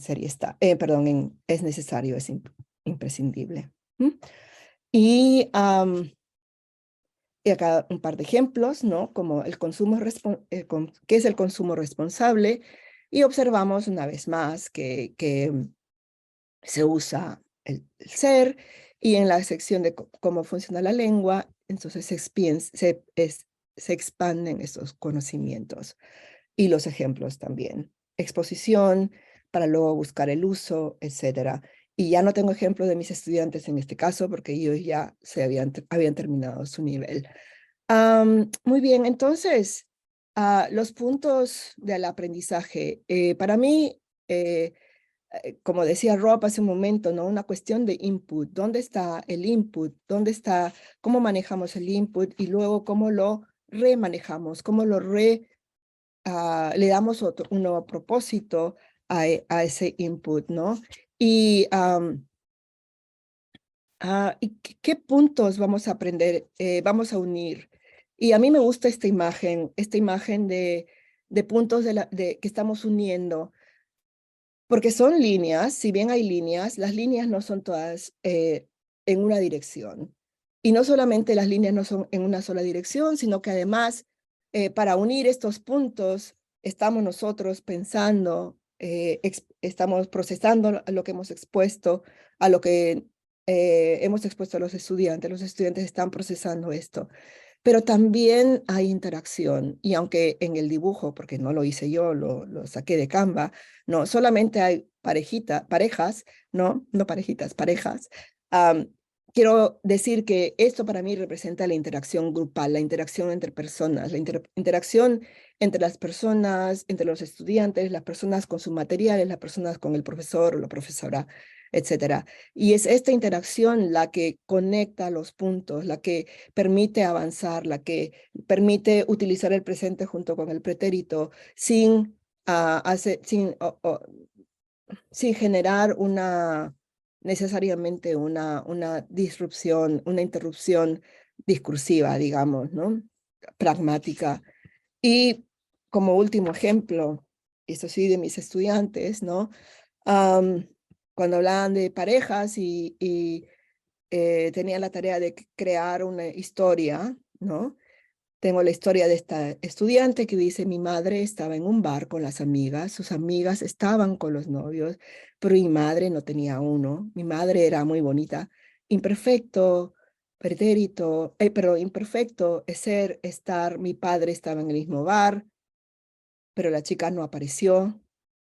serie está, perdón, es necesario, es imprescindible. ¿Mm? Y, y acá un par de ejemplos, ¿no? Como el consumo, ¿qué es el consumo responsable? Y observamos una vez más que se usa el ser, y en la sección de cómo funciona la lengua, entonces se expanden estos conocimientos y los ejemplos también. Exposición para luego buscar el uso, etcétera. Y ya no tengo ejemplo de mis estudiantes en este caso porque ellos ya habían terminado su nivel. Muy bien, entonces, los puntos del aprendizaje. Para mí, como decía Rob hace un momento, ¿no? Una cuestión de input. ¿Dónde está el input? ¿Dónde está, cómo manejamos el input? Y luego, ¿cómo lo remanejamos? ¿Cómo le damos un nuevo propósito a ese input, ¿no? Y, ¿qué puntos vamos a aprender, vamos a unir? Y a mí me gusta esta imagen de puntos que estamos uniendo, porque son líneas. Si bien hay líneas, las líneas no son todas en una dirección. Y no solamente las líneas no son en una sola dirección, sino que además, para unir estos puntos, estamos nosotros pensando, estamos procesando lo que hemos expuesto, a lo que hemos expuesto a los estudiantes. Los estudiantes están procesando esto. Pero también hay interacción, y aunque en el dibujo, porque no lo hice yo, lo saqué de Canva, no, solamente hay parejas, ¿no? No parejitas, parejas. Quiero decir que esto para mí representa la interacción grupal, la interacción entre personas, la interacción entre las personas, entre los estudiantes, las personas con sus materiales, las personas con el profesor o la profesora, etcétera. Y es esta interacción la que conecta los puntos, la que permite avanzar, la que permite utilizar el presente junto con el pretérito sin generar necesariamente una disrupción, una interrupción discursiva, digamos, ¿no? Pragmática. Y como último ejemplo, esto sí de mis estudiantes, ¿no? Cuando hablaban de parejas y tenían la tarea de crear una historia, ¿no? Tengo la historia de esta estudiante que dice: mi madre estaba en un bar con las amigas, sus amigas estaban con los novios, pero mi madre no tenía uno. Mi madre era muy bonita. Imperfecto, pretérito, pero imperfecto es ser, estar. Mi padre estaba en el mismo bar, pero la chica no apareció.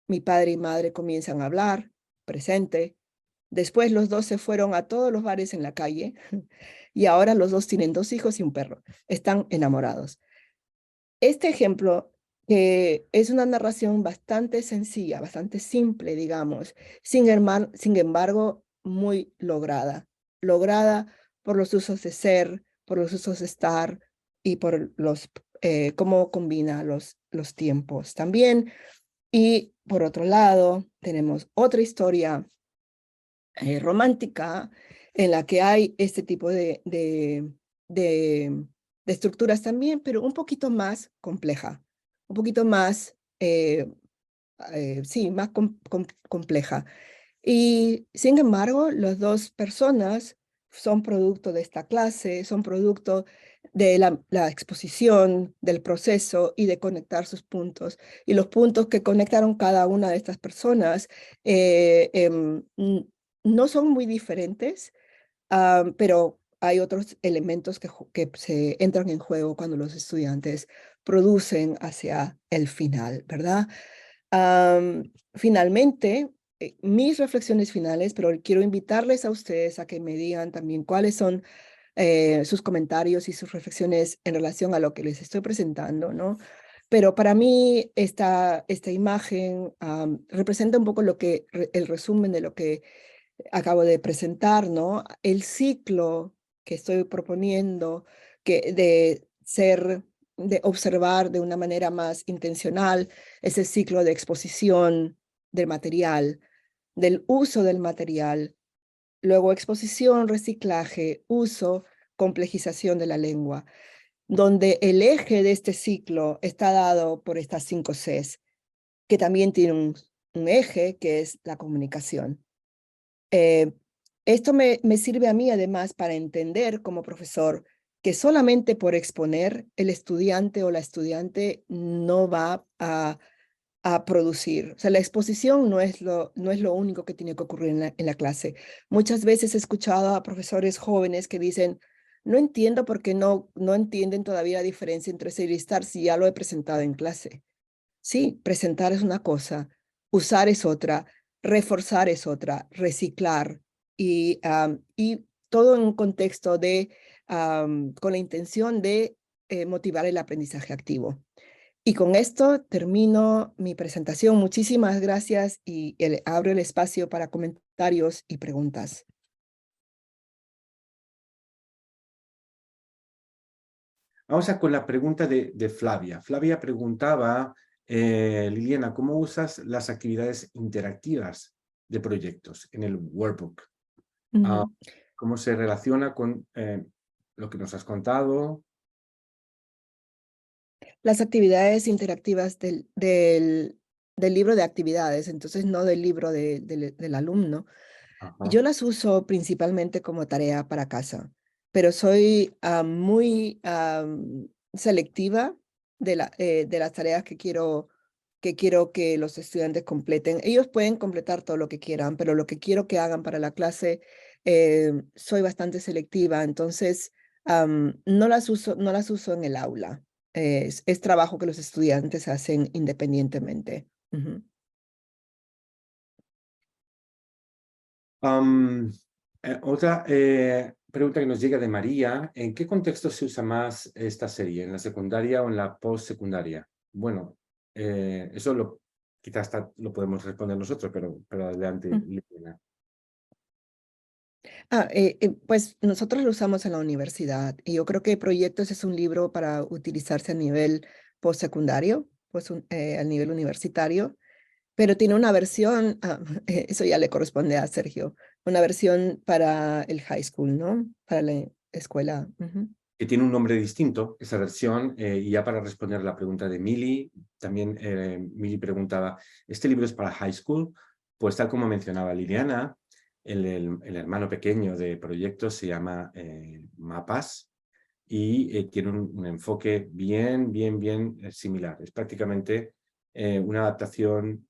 Mi padre y madre comienzan a hablar, presente. Después los dos se fueron a todos los bares en la calle y ahora los dos tienen 2 hijos y un perro. Están enamorados. Este ejemplo, que es una narración bastante sencilla, bastante simple, digamos, sin embargo, muy lograda por los usos de ser, por los usos de estar y por cómo combina los tiempos también. Y por otro lado, tenemos otra historia romántica en la que hay este tipo de estructuras también, pero un poquito más compleja, un poquito más, sí, más compleja. Y sin embargo, las 2 personas son producto de esta clase, son producto de la exposición, del proceso y de conectar sus puntos. Y los puntos que conectaron cada una de estas personas no son muy diferentes, pero hay otros elementos que se entran en juego cuando los estudiantes producen hacia el final, ¿verdad? Finalmente, mis reflexiones finales, pero quiero invitarles a ustedes a que me digan también cuáles son sus comentarios y sus reflexiones en relación a lo que les estoy presentando, ¿no? Pero para mí esta imagen representa un poco el resumen de lo que acabo de presentar, ¿no? El ciclo que estoy proponiendo, de observar de una manera más intencional ese ciclo de exposición del material, del uso del material, luego exposición, reciclaje, uso, complejización de la lengua, donde el eje de este ciclo está dado por estas 5 Cs, que también tiene un eje que es la comunicación. Esto me sirve a mí además para entender como profesor que solamente por exponer el estudiante o la estudiante no va a producir. O sea, la exposición no es lo único que tiene que ocurrir en la clase. Muchas veces he escuchado a profesores jóvenes que dicen, no entiendo por qué no entienden todavía la diferencia entre ser y estar si ya lo he presentado en clase. Sí, presentar es una cosa, usar es otra, reforzar es otra, reciclar y todo en un contexto de, con la intención de motivar el aprendizaje activo. Y con esto termino mi presentación. Muchísimas gracias y abro el espacio para comentarios y preguntas. Vamos con la pregunta de Flavia. Flavia preguntaba, Liliana, ¿cómo usas las actividades interactivas de proyectos en el workbook? ¿Cómo se relaciona con lo que nos has contado? Las actividades interactivas del libro de actividades, entonces no del libro del alumno. Ajá. Yo las uso principalmente como tarea para casa, pero soy muy selectiva de las tareas que quiero que los estudiantes completen. Ellos pueden completar todo lo que quieran, pero lo que quiero que hagan para la clase, soy bastante selectiva, entonces no las uso en el aula. Es trabajo que los estudiantes hacen independientemente. Otra pregunta que nos llega de María, ¿en qué contexto se usa más esta serie? ¿En la secundaria o en la postsecundaria? Bueno, eso quizás lo podemos responder nosotros, pero adelante, Liliana. Pues nosotros lo usamos en la universidad y yo creo que Proyectos es un libro para utilizarse a nivel postsecundario, pues a nivel universitario, pero tiene una versión, eso ya le corresponde a Sergio, una versión para el high school, ¿no? Para la escuela. Que tiene un nombre distinto, esa versión, y ya para responder la pregunta de Mili, también Mili preguntaba, ¿este libro es para high school? Pues tal como mencionaba Liliana, el hermano pequeño de Proyectos se llama Mapas y tiene un enfoque bien similar. Es prácticamente una adaptación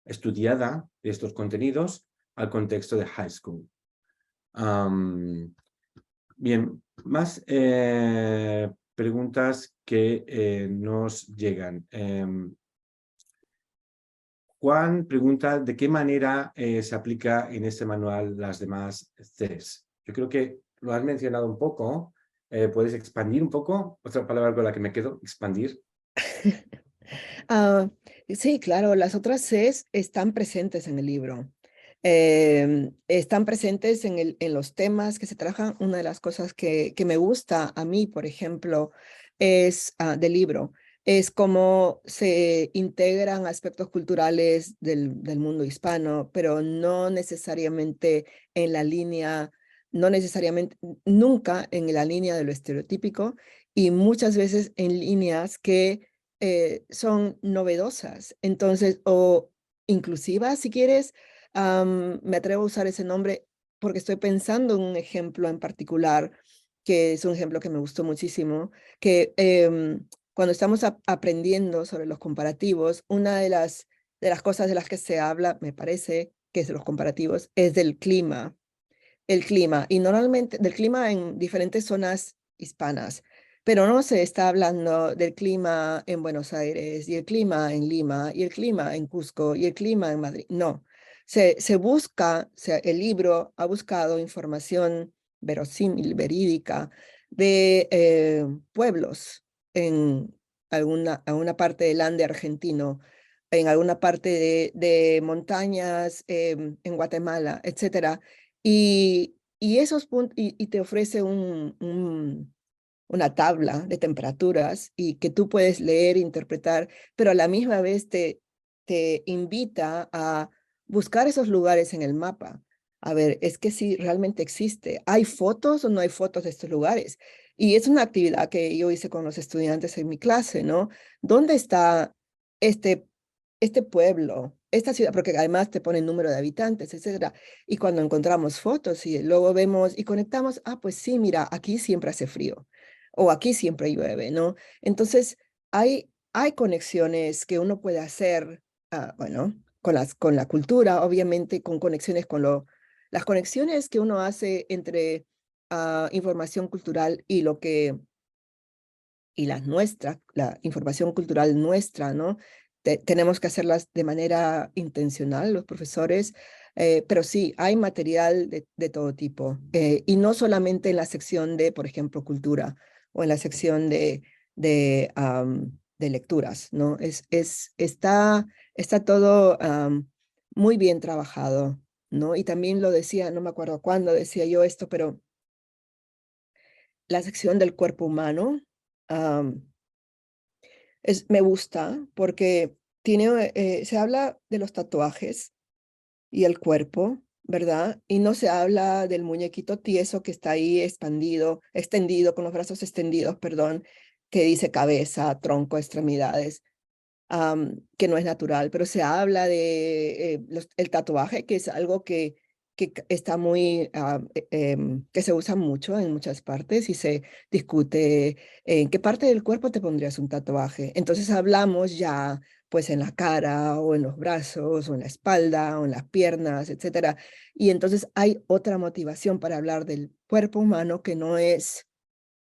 estudiada de estos contenidos al contexto de high school. Bien, más preguntas que nos llegan. Juan pregunta, ¿de qué manera se aplica en este manual las demás Cs? Yo creo que lo has mencionado un poco. ¿Puedes expandir un poco? Otra palabra con la que me quedo, expandir. Sí, claro, las otras Cs están presentes en el libro. Están presentes en los temas que se trabajan. Una de las cosas que me gusta a mí, por ejemplo, es del libro, es cómo se integran aspectos culturales del mundo hispano, pero no necesariamente en la línea, no necesariamente, nunca en la línea de lo estereotípico y muchas veces en líneas que son novedosas, entonces, o inclusivas, si quieres. Me atrevo a usar ese nombre porque estoy pensando en un ejemplo en particular, que es un ejemplo que me gustó muchísimo, que cuando estamos aprendiendo sobre los comparativos, una de las cosas de las que se habla, me parece, que es de los comparativos, es del clima. El clima, y normalmente del clima en diferentes zonas hispanas, pero no se está hablando del clima en Buenos Aires, y el clima en Lima, y el clima en Cusco, y el clima en Madrid. No, se busca, el libro ha buscado información verosímil, verídica, de pueblos en alguna parte del Ande argentino, en alguna parte de montañas en Guatemala, etcétera. Y esos puntos, y te ofrece una tabla de temperaturas y que tú puedes leer, interpretar, pero a la misma vez te invita a buscar esos lugares en el mapa. a ver, es que sí, realmente existe. ¿Hay fotos o no hay fotos de estos lugares? Y es una actividad que yo hice con los estudiantes en mi clase, ¿no? ¿Dónde está este, este pueblo, esta ciudad? Porque además te ponen número de habitantes, etcétera. Y cuando encontramos fotos y luego vemos y conectamos, ah, pues sí, mira, aquí siempre hace frío o aquí siempre llueve, ¿no? Entonces, hay conexiones que uno puede hacer, bueno, con la cultura, obviamente, con conexiones con las conexiones que uno hace entre información cultural y y las nuestras, la información cultural nuestra, ¿no? Tenemos que hacerlas de manera intencional, los profesores, pero sí, hay material de todo tipo, y no solamente en la sección de, por ejemplo, cultura o en la sección de lecturas, ¿no? Está todo muy bien trabajado, ¿no? Y también lo decía, no me acuerdo cuándo decía yo esto, pero la sección del cuerpo humano, am, me gusta porque se habla de los tatuajes y el cuerpo, ¿verdad? Y no se habla del muñequito tieso que está ahí extendido, con los brazos extendidos, perdón, que dice cabeza, tronco, extremidades, que no es natural, pero se habla de el tatuaje, que es algo que está muy, que se usa mucho en muchas partes y se discute en qué parte del cuerpo te pondrías un tatuaje. Entonces hablamos ya pues en la cara o en los brazos o en la espalda o en las piernas, etcétera. Y entonces hay otra motivación para hablar del cuerpo humano que no es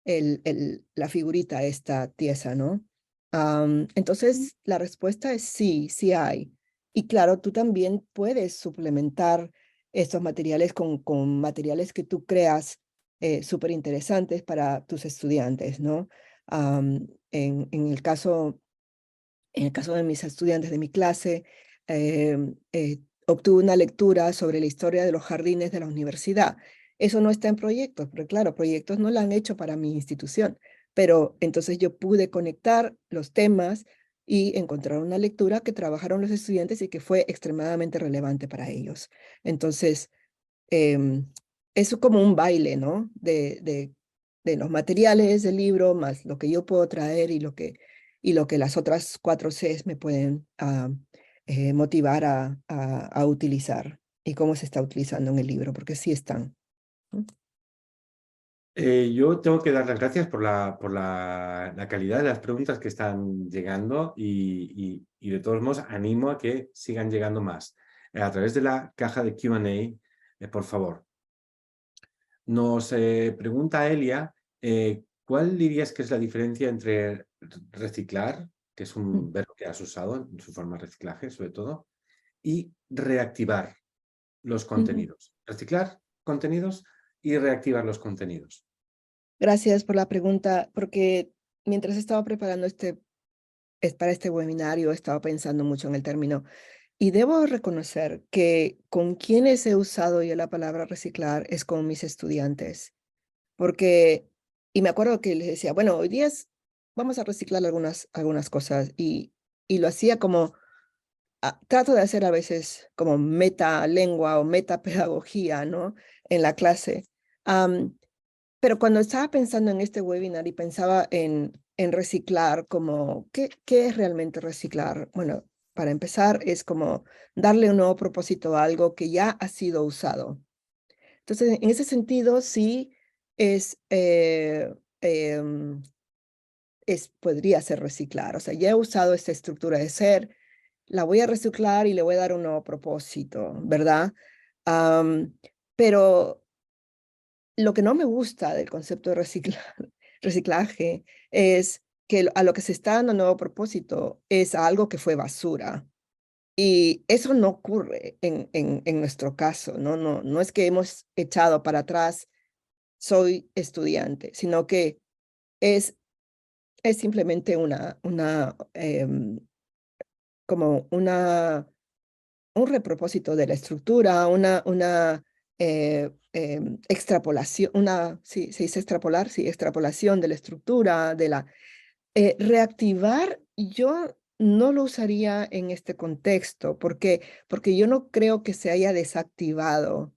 la figurita esta tiesa, ¿no? Entonces, la respuesta es sí, sí hay. Y claro, tú también puedes suplementar estos materiales con materiales que tú creas súper interesantes para tus estudiantes, ¿no? Am, en, en el caso, en el caso de mis estudiantes de mi clase, obtuve una lectura sobre la historia de los jardines de la universidad. Eso no está en proyectos, pero claro, proyectos no lo han hecho para mi institución, pero entonces yo pude conectar los temas y encontrar una lectura que trabajaron los estudiantes y que fue extremadamente relevante para ellos. Entonces, es como un baile, ¿no? De los materiales del libro, más lo que yo puedo traer y lo que las otras 4 Cs me pueden motivar a utilizar y cómo se está utilizando en el libro, porque sí están, ¿no? Yo tengo que dar las gracias por la calidad de las preguntas que están llegando y de todos modos animo a que sigan llegando más. A través de la caja de Q&A, por favor. Nos pregunta Elia, ¿cuál dirías que es la diferencia entre reciclar, que es un verbo que has usado en su forma de reciclaje sobre todo, y reactivar los contenidos? Reciclar contenidos y reactivar los contenidos. Gracias por la pregunta, porque mientras estaba preparando para este webinario, estaba pensando mucho en el término. Y debo reconocer que con quienes he usado yo la palabra reciclar es con mis estudiantes, porque, y me acuerdo que les decía, bueno, hoy día vamos a reciclar algunas cosas y lo hacía como, trato de hacer a veces como meta-lengua o meta-pedagogía, ¿no? En la clase. Pero cuando estaba pensando en este webinar y pensaba en reciclar, como, ¿qué es realmente reciclar? Bueno, para empezar, es como darle un nuevo propósito a algo que ya ha sido usado. Entonces, en ese sentido, sí es, podría ser reciclar. O sea, ya he usado esta estructura de ser, la voy a reciclar y le voy a dar un nuevo propósito, ¿verdad? Pero lo que no me gusta del concepto de reciclaje es que a lo que se está dando nuevo propósito es a algo que fue basura. Y eso no ocurre en nuestro caso, ¿no? No es que hemos echado para atrás, soy estudiante, sino que es, es simplemente como un repropósito de la estructura, una extrapolación, sí, se dice extrapolar, sí, extrapolación de la estructura, reactivar, yo no lo usaría en este contexto, porque yo no creo que se haya desactivado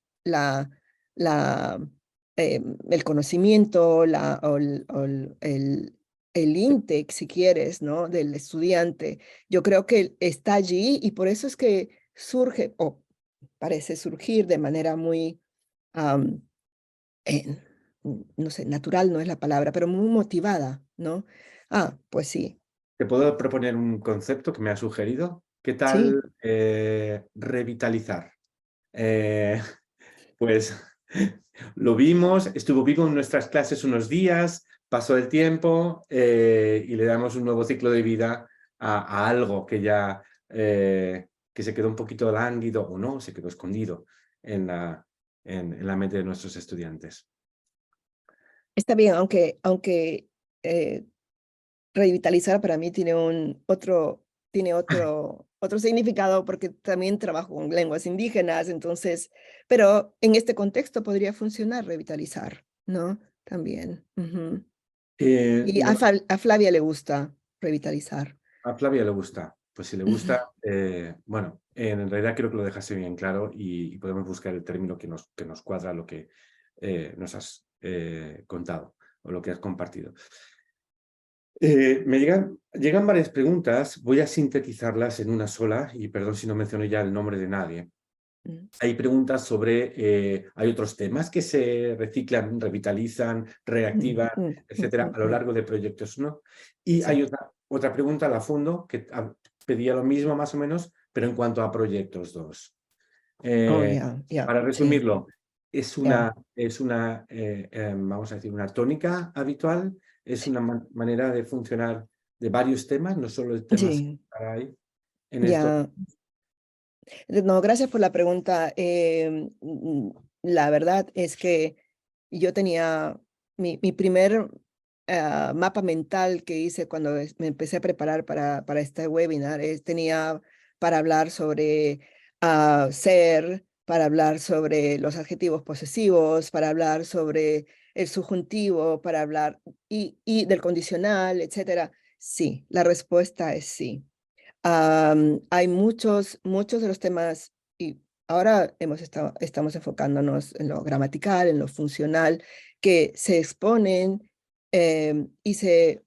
el conocimiento el intake, si quieres, ¿no? Del estudiante. Yo creo que está allí y por eso es que surge, o parece surgir de manera muy, am, eh, no sé, natural no es la palabra, pero muy motivada, ¿no? Ah, pues sí, ¿Te puedo proponer un concepto que me ha sugerido? ¿Qué sí. tal revitalizar? Eh, pues lo vimos, estuvo vivo en nuestras clases unos días, pasó el tiempo y le damos un nuevo ciclo de vida a algo que ya que se quedó un poquito lánguido o no, se quedó escondido en la mente de nuestros estudiantes. Está bien, aunque revitalizar para mí tiene otro significado porque también trabajo con lenguas indígenas, entonces, pero en este contexto podría funcionar revitalizar, ¿no? También. Ujú. Y Lo- a Flavia le gusta revitalizar. A Flavia le gusta. Pues si le gusta, bueno, en realidad creo que lo dejaste bien claro y podemos buscar el término que nos cuadra lo que nos has contado o lo que has compartido. Me llegan varias preguntas, voy a sintetizarlas en una sola y perdón si no menciono ya el nombre de nadie. Mm, Hay preguntas sobre, hay otros temas que se reciclan, revitalizan, mm, reactivan, mm, mm, etcétera, mm, a lo mm. largo de proyectos, ¿no? Y hay Sí. otra pregunta a la fondo que pedía lo mismo más o menos, pero en cuanto a proyectos 2. Oh, Eh, ya, ya, para sí, resumirlo, ya. vamos a decir, una tónica habitual, es una manera de funcionar de varios temas, no solo de temas Sí, que hay en esto. ya. No, gracias por la pregunta. La verdad es que yo tenía mi primer mapa mental que hice cuando me empecé a preparar para este webinar. Tenía para hablar sobre ser, para hablar sobre los adjetivos posesivos, para hablar sobre el subjuntivo, para hablar y del condicional, etcétera. Sí, la respuesta es sí. Hay muchos de los temas y ahora estamos enfocándonos en lo gramatical, en lo funcional, que se exponen y se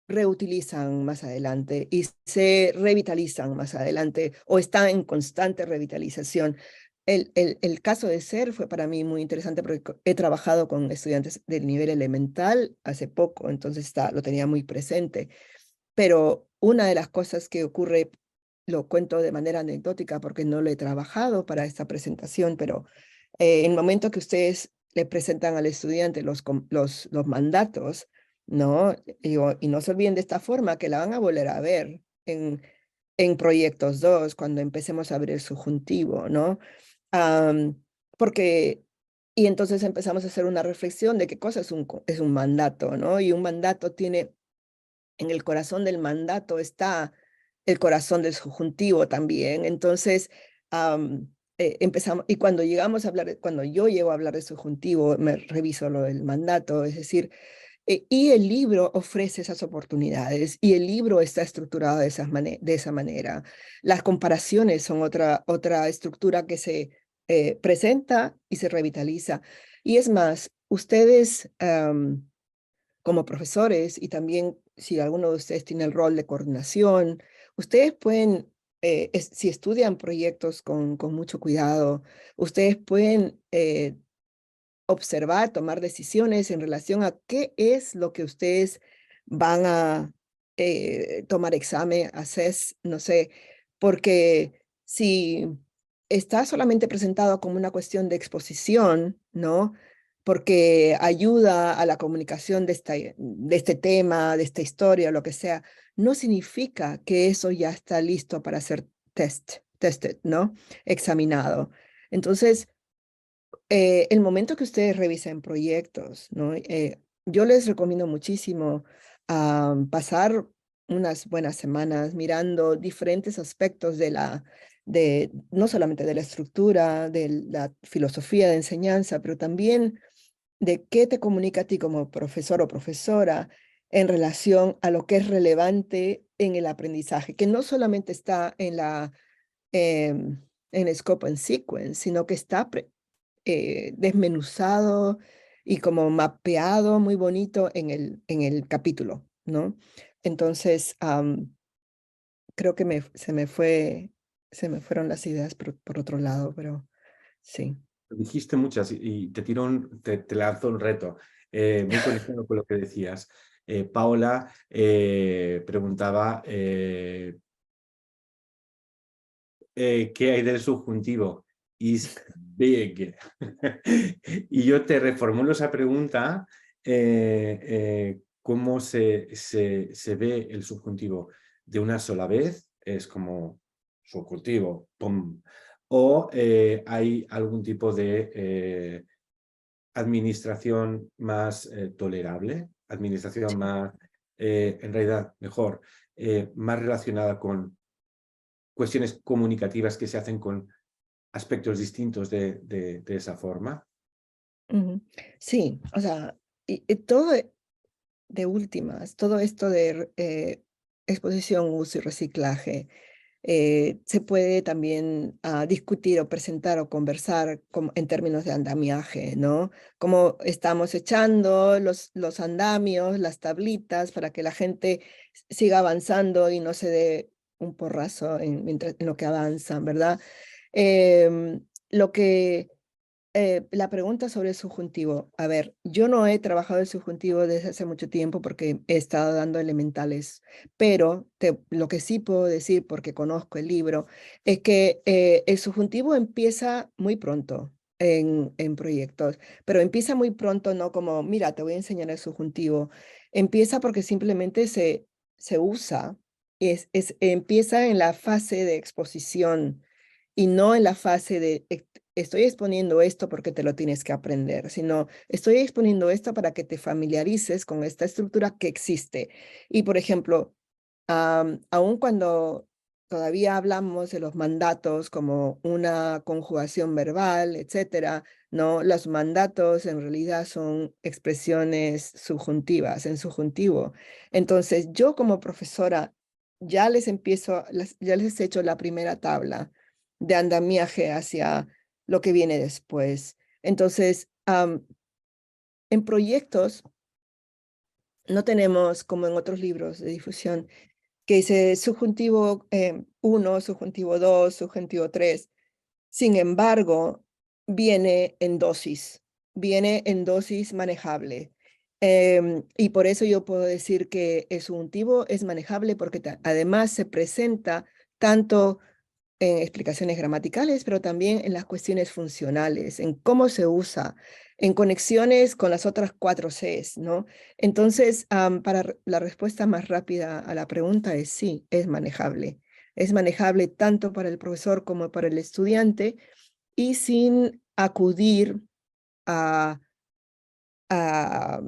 reutilizan más adelante y se revitalizan más adelante o están en constante revitalización. El caso de ser fue para mí muy interesante porque he trabajado con estudiantes del nivel elemental hace poco, entonces lo tenía muy presente. Pero una de las cosas que ocurre, lo cuento de manera anecdótica porque no lo he trabajado para esta presentación, pero en el momento que ustedes le presentan al estudiante los mandatos, ¿no? Y no se olviden de esta forma que la van a volver a ver en proyectos 2 cuando empecemos a abrir el subjuntivo, ¿no? Am, porque, y entonces empezamos a hacer una reflexión de qué cosa es un mandato, ¿no? Y un mandato tiene en el corazón del mandato está el corazón del subjuntivo también. Entonces, empezamos, y cuando llegamos a hablar, cuando yo llego a hablar de subjuntivo, me reviso lo del mandato, es decir, y el libro ofrece esas oportunidades y el libro está estructurado de esa manera. Las comparaciones son otra estructura que se presenta y se revitaliza. Y es más, ustedes como profesores y también si alguno de ustedes tiene el rol de coordinación, ustedes pueden, si estudian proyectos con mucho cuidado, ustedes pueden observar, tomar decisiones en relación a qué es lo que ustedes van a tomar examen, hacer, no sé, porque si está solamente presentado como una cuestión de exposición, ¿no? Porque ayuda a la comunicación de este tema, de esta historia, lo que sea, no significa que eso ya está listo para ser tested, ¿no? Examinado. Entonces, el momento que ustedes revisen proyectos, ¿no? Yo les recomiendo muchísimo pasar unas buenas semanas mirando diferentes aspectos no solamente de la estructura, de la filosofía de enseñanza, pero también de qué te comunica a ti como profesor o profesora en relación a lo que es relevante en el aprendizaje, que no solamente está en el scope and sequence, sino que está desmenuzado y como mapeado muy bonito en el capítulo, ¿no? Entonces, creo que se me fueron las ideas por otro lado, pero sí. Dijiste muchas y te lanzo un reto, muy conectado con lo que decías. Paola preguntaba ¿qué hay del subjuntivo? Is big. Y yo te reformulo esa pregunta, ¿cómo se ve el subjuntivo? ¿De una sola vez? Es como subjuntivo, ¡pum! ¿O hay algún tipo de administración más tolerable? Administración más, en realidad, mejor, más relacionada con cuestiones comunicativas que se hacen con aspectos distintos de esa forma. Ujú. Sí, o sea, y todo de últimas, todo esto de exposición, uso y reciclaje, se puede también discutir o presentar o conversar en términos de andamiaje, ¿no? Cómo estamos echando los andamios, las tablitas, para que la gente siga avanzando y no se dé un porrazo en lo que avanzan, ¿verdad? Lo que la pregunta sobre el subjuntivo. A ver, yo no he trabajado el subjuntivo desde hace mucho tiempo porque he estado dando elementales, pero lo que sí puedo decir, porque conozco el libro, es que el subjuntivo empieza muy pronto en proyectos, pero empieza muy pronto, no como, mira, te voy a enseñar el subjuntivo. Empieza porque simplemente se usa, empieza en la fase de exposición y no en la fase de estoy exponiendo esto porque te lo tienes que aprender, sino estoy exponiendo esto para que te familiarices con esta estructura que existe. Y, por ejemplo, aun cuando todavía hablamos de los mandatos como una conjugación verbal, etcétera, ¿no? Los mandatos en realidad son expresiones subjuntivas, en subjuntivo. Entonces, yo como profesora ya ya les he hecho la primera tabla de andamiaje hacia lo que viene después. Entonces, en proyectos no tenemos, como en otros libros de difusión, que dice subjuntivo 1, subjuntivo 2, subjuntivo 3. Sin embargo, viene en dosis manejable. Y por eso yo puedo decir que el subjuntivo es manejable porque además se presenta tanto en explicaciones gramaticales, pero también en las cuestiones funcionales, en cómo se usa, en conexiones con las otras 4 Cs, ¿no? Entonces, para la respuesta más rápida a la pregunta es sí, es manejable. Es manejable tanto para el profesor como para el estudiante y sin acudir a, a,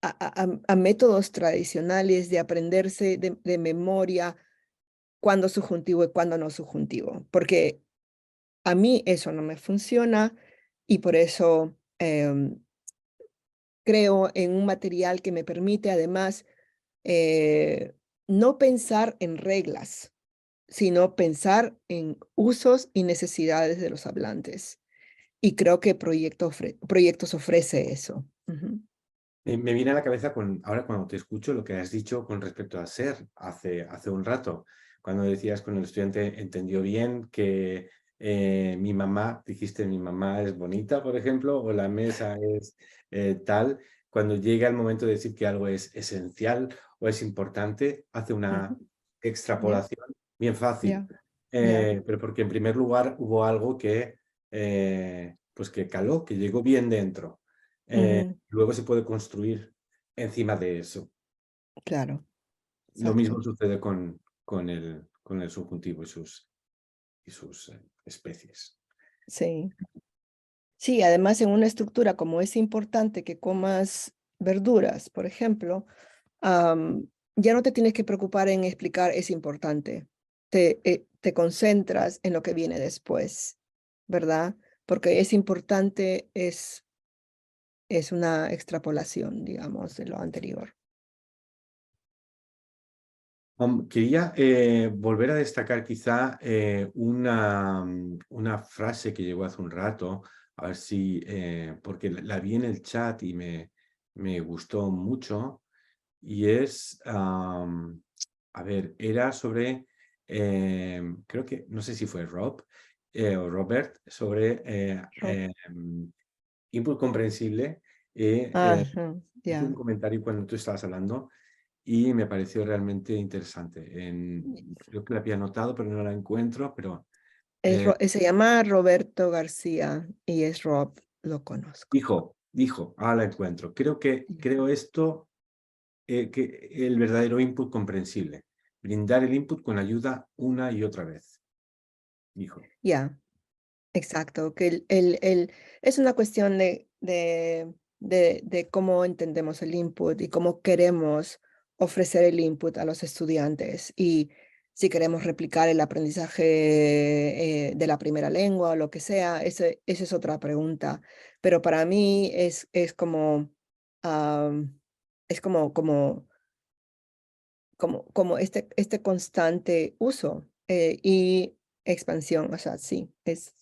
a métodos tradicionales de aprenderse de memoria cuándo subjuntivo y cuándo no subjuntivo, porque a mí eso no me funciona y por eso creo en un material que me permite además no pensar en reglas, sino pensar en usos y necesidades de los hablantes. Y creo que Proyectos ofrece eso. Ujú. Me viene a la cabeza ahora cuando te escucho lo que has dicho con respecto a ser hace un rato, cuando decías con el estudiante entendió bien que dijiste mi mamá es bonita, por ejemplo, o la mesa es tal. Cuando llega el momento de decir que algo es esencial o es importante, hace una Ujú. Ya, extrapolación bien fácil. ya, ya. Pero porque en primer lugar hubo algo pues que caló, que llegó bien dentro. Ujú. Luego se puede construir encima de eso. Claro, Lo mismo exacto. sucede con el subjuntivo y sus especies. Sí. Sí, además en una estructura como es importante que comas verduras, por ejemplo, ya no te tienes que preocupar en explicar es importante. Te concentras en lo que viene después, ¿verdad? Porque es importante, es una extrapolación, digamos, de lo anterior. Quería volver a destacar quizá una frase que llegó hace un rato a ver si, porque la vi en el chat y me gustó mucho, y es, a ver, era sobre, creo que, no sé si fue Rob o Robert, sobre Rob. input comprensible. Ajá, Hice un ya. comentario cuando tú estabas hablando y me pareció realmente interesante. Creo que la había notado, pero no la encuentro, pero Se llama Roberto García y es Rob, lo conozco. dijo, la encuentro. Creo esto, que el verdadero input comprensible, brindar el input con ayuda una y otra vez, dijo. Ya, exacto, que es una cuestión de cómo entendemos el input y cómo queremos ofrecer el input a los estudiantes y si queremos replicar el aprendizaje de la primera lengua o lo que sea, esa es otra pregunta. Pero para mí es como, es como este constante uso y expansión, o sea, sí, es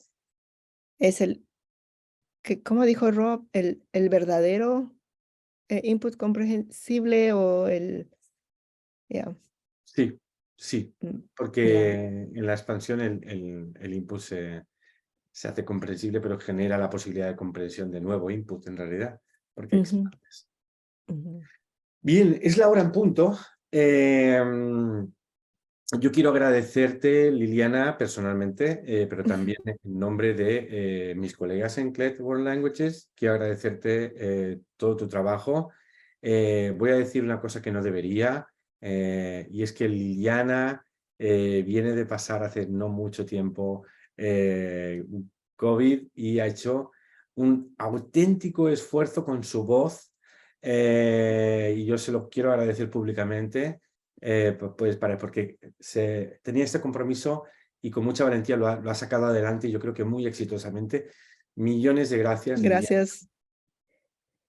¿cómo dijo Rob? El verdadero input comprensible o ya, Sí, sí, ya, porque en la expansión el input se hace comprensible, pero genera la posibilidad de comprensión de nuevo input en realidad, porque ujú, expandes. ujú. Bien, es la hora en punto. Yo quiero agradecerte, Liliana, personalmente, pero también en nombre de mis colegas en CLET World Languages. Quiero agradecerte todo tu trabajo. Voy a decir una cosa que no debería, y es que Liliana viene de pasar hace no mucho tiempo COVID y ha hecho un auténtico esfuerzo con su voz, y yo se lo quiero agradecer públicamente. Pues porque tenía este compromiso y con mucha valentía lo ha sacado adelante, y yo creo que muy exitosamente. Millones de gracias, Liliana. Gracias,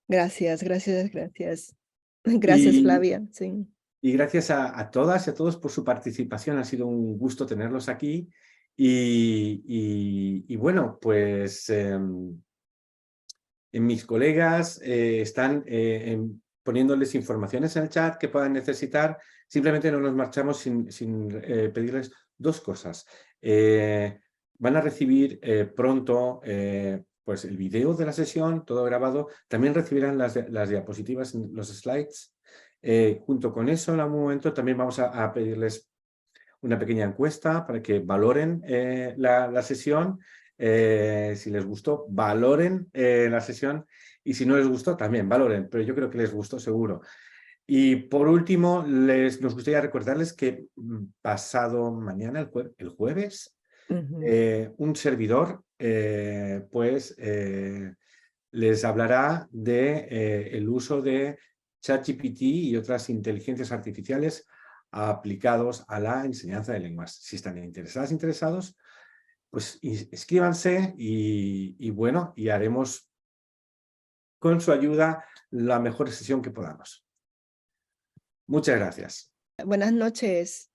gracias, gracias, gracias. Gracias, Y, Flavia, sí. y gracias a todas y a todos por su participación. Ha sido un gusto tenerlos aquí. Y bueno, pues mis colegas están poniéndoles informaciones en el chat que puedan necesitar. Simplemente no nos marchamos sin pedirles dos cosas. Van a recibir pronto pues el video de la sesión, todo grabado. También recibirán las diapositivas, los slides. Junto con eso, en algún momento también vamos a pedirles una pequeña encuesta para que valoren la sesión. Si les gustó, valoren la sesión, y si no les gustó, también valoren, pero yo creo que les gustó seguro. Y por último, nos gustaría recordarles que pasado mañana, el jueves, Ujú. un servidor pues les hablará de el uso de ChatGPT y otras inteligencias artificiales aplicados a la enseñanza de lenguas. Si están interesados, pues escríbanse y bueno, y haremos con su ayuda la mejor sesión que podamos. Muchas gracias. Buenas noches.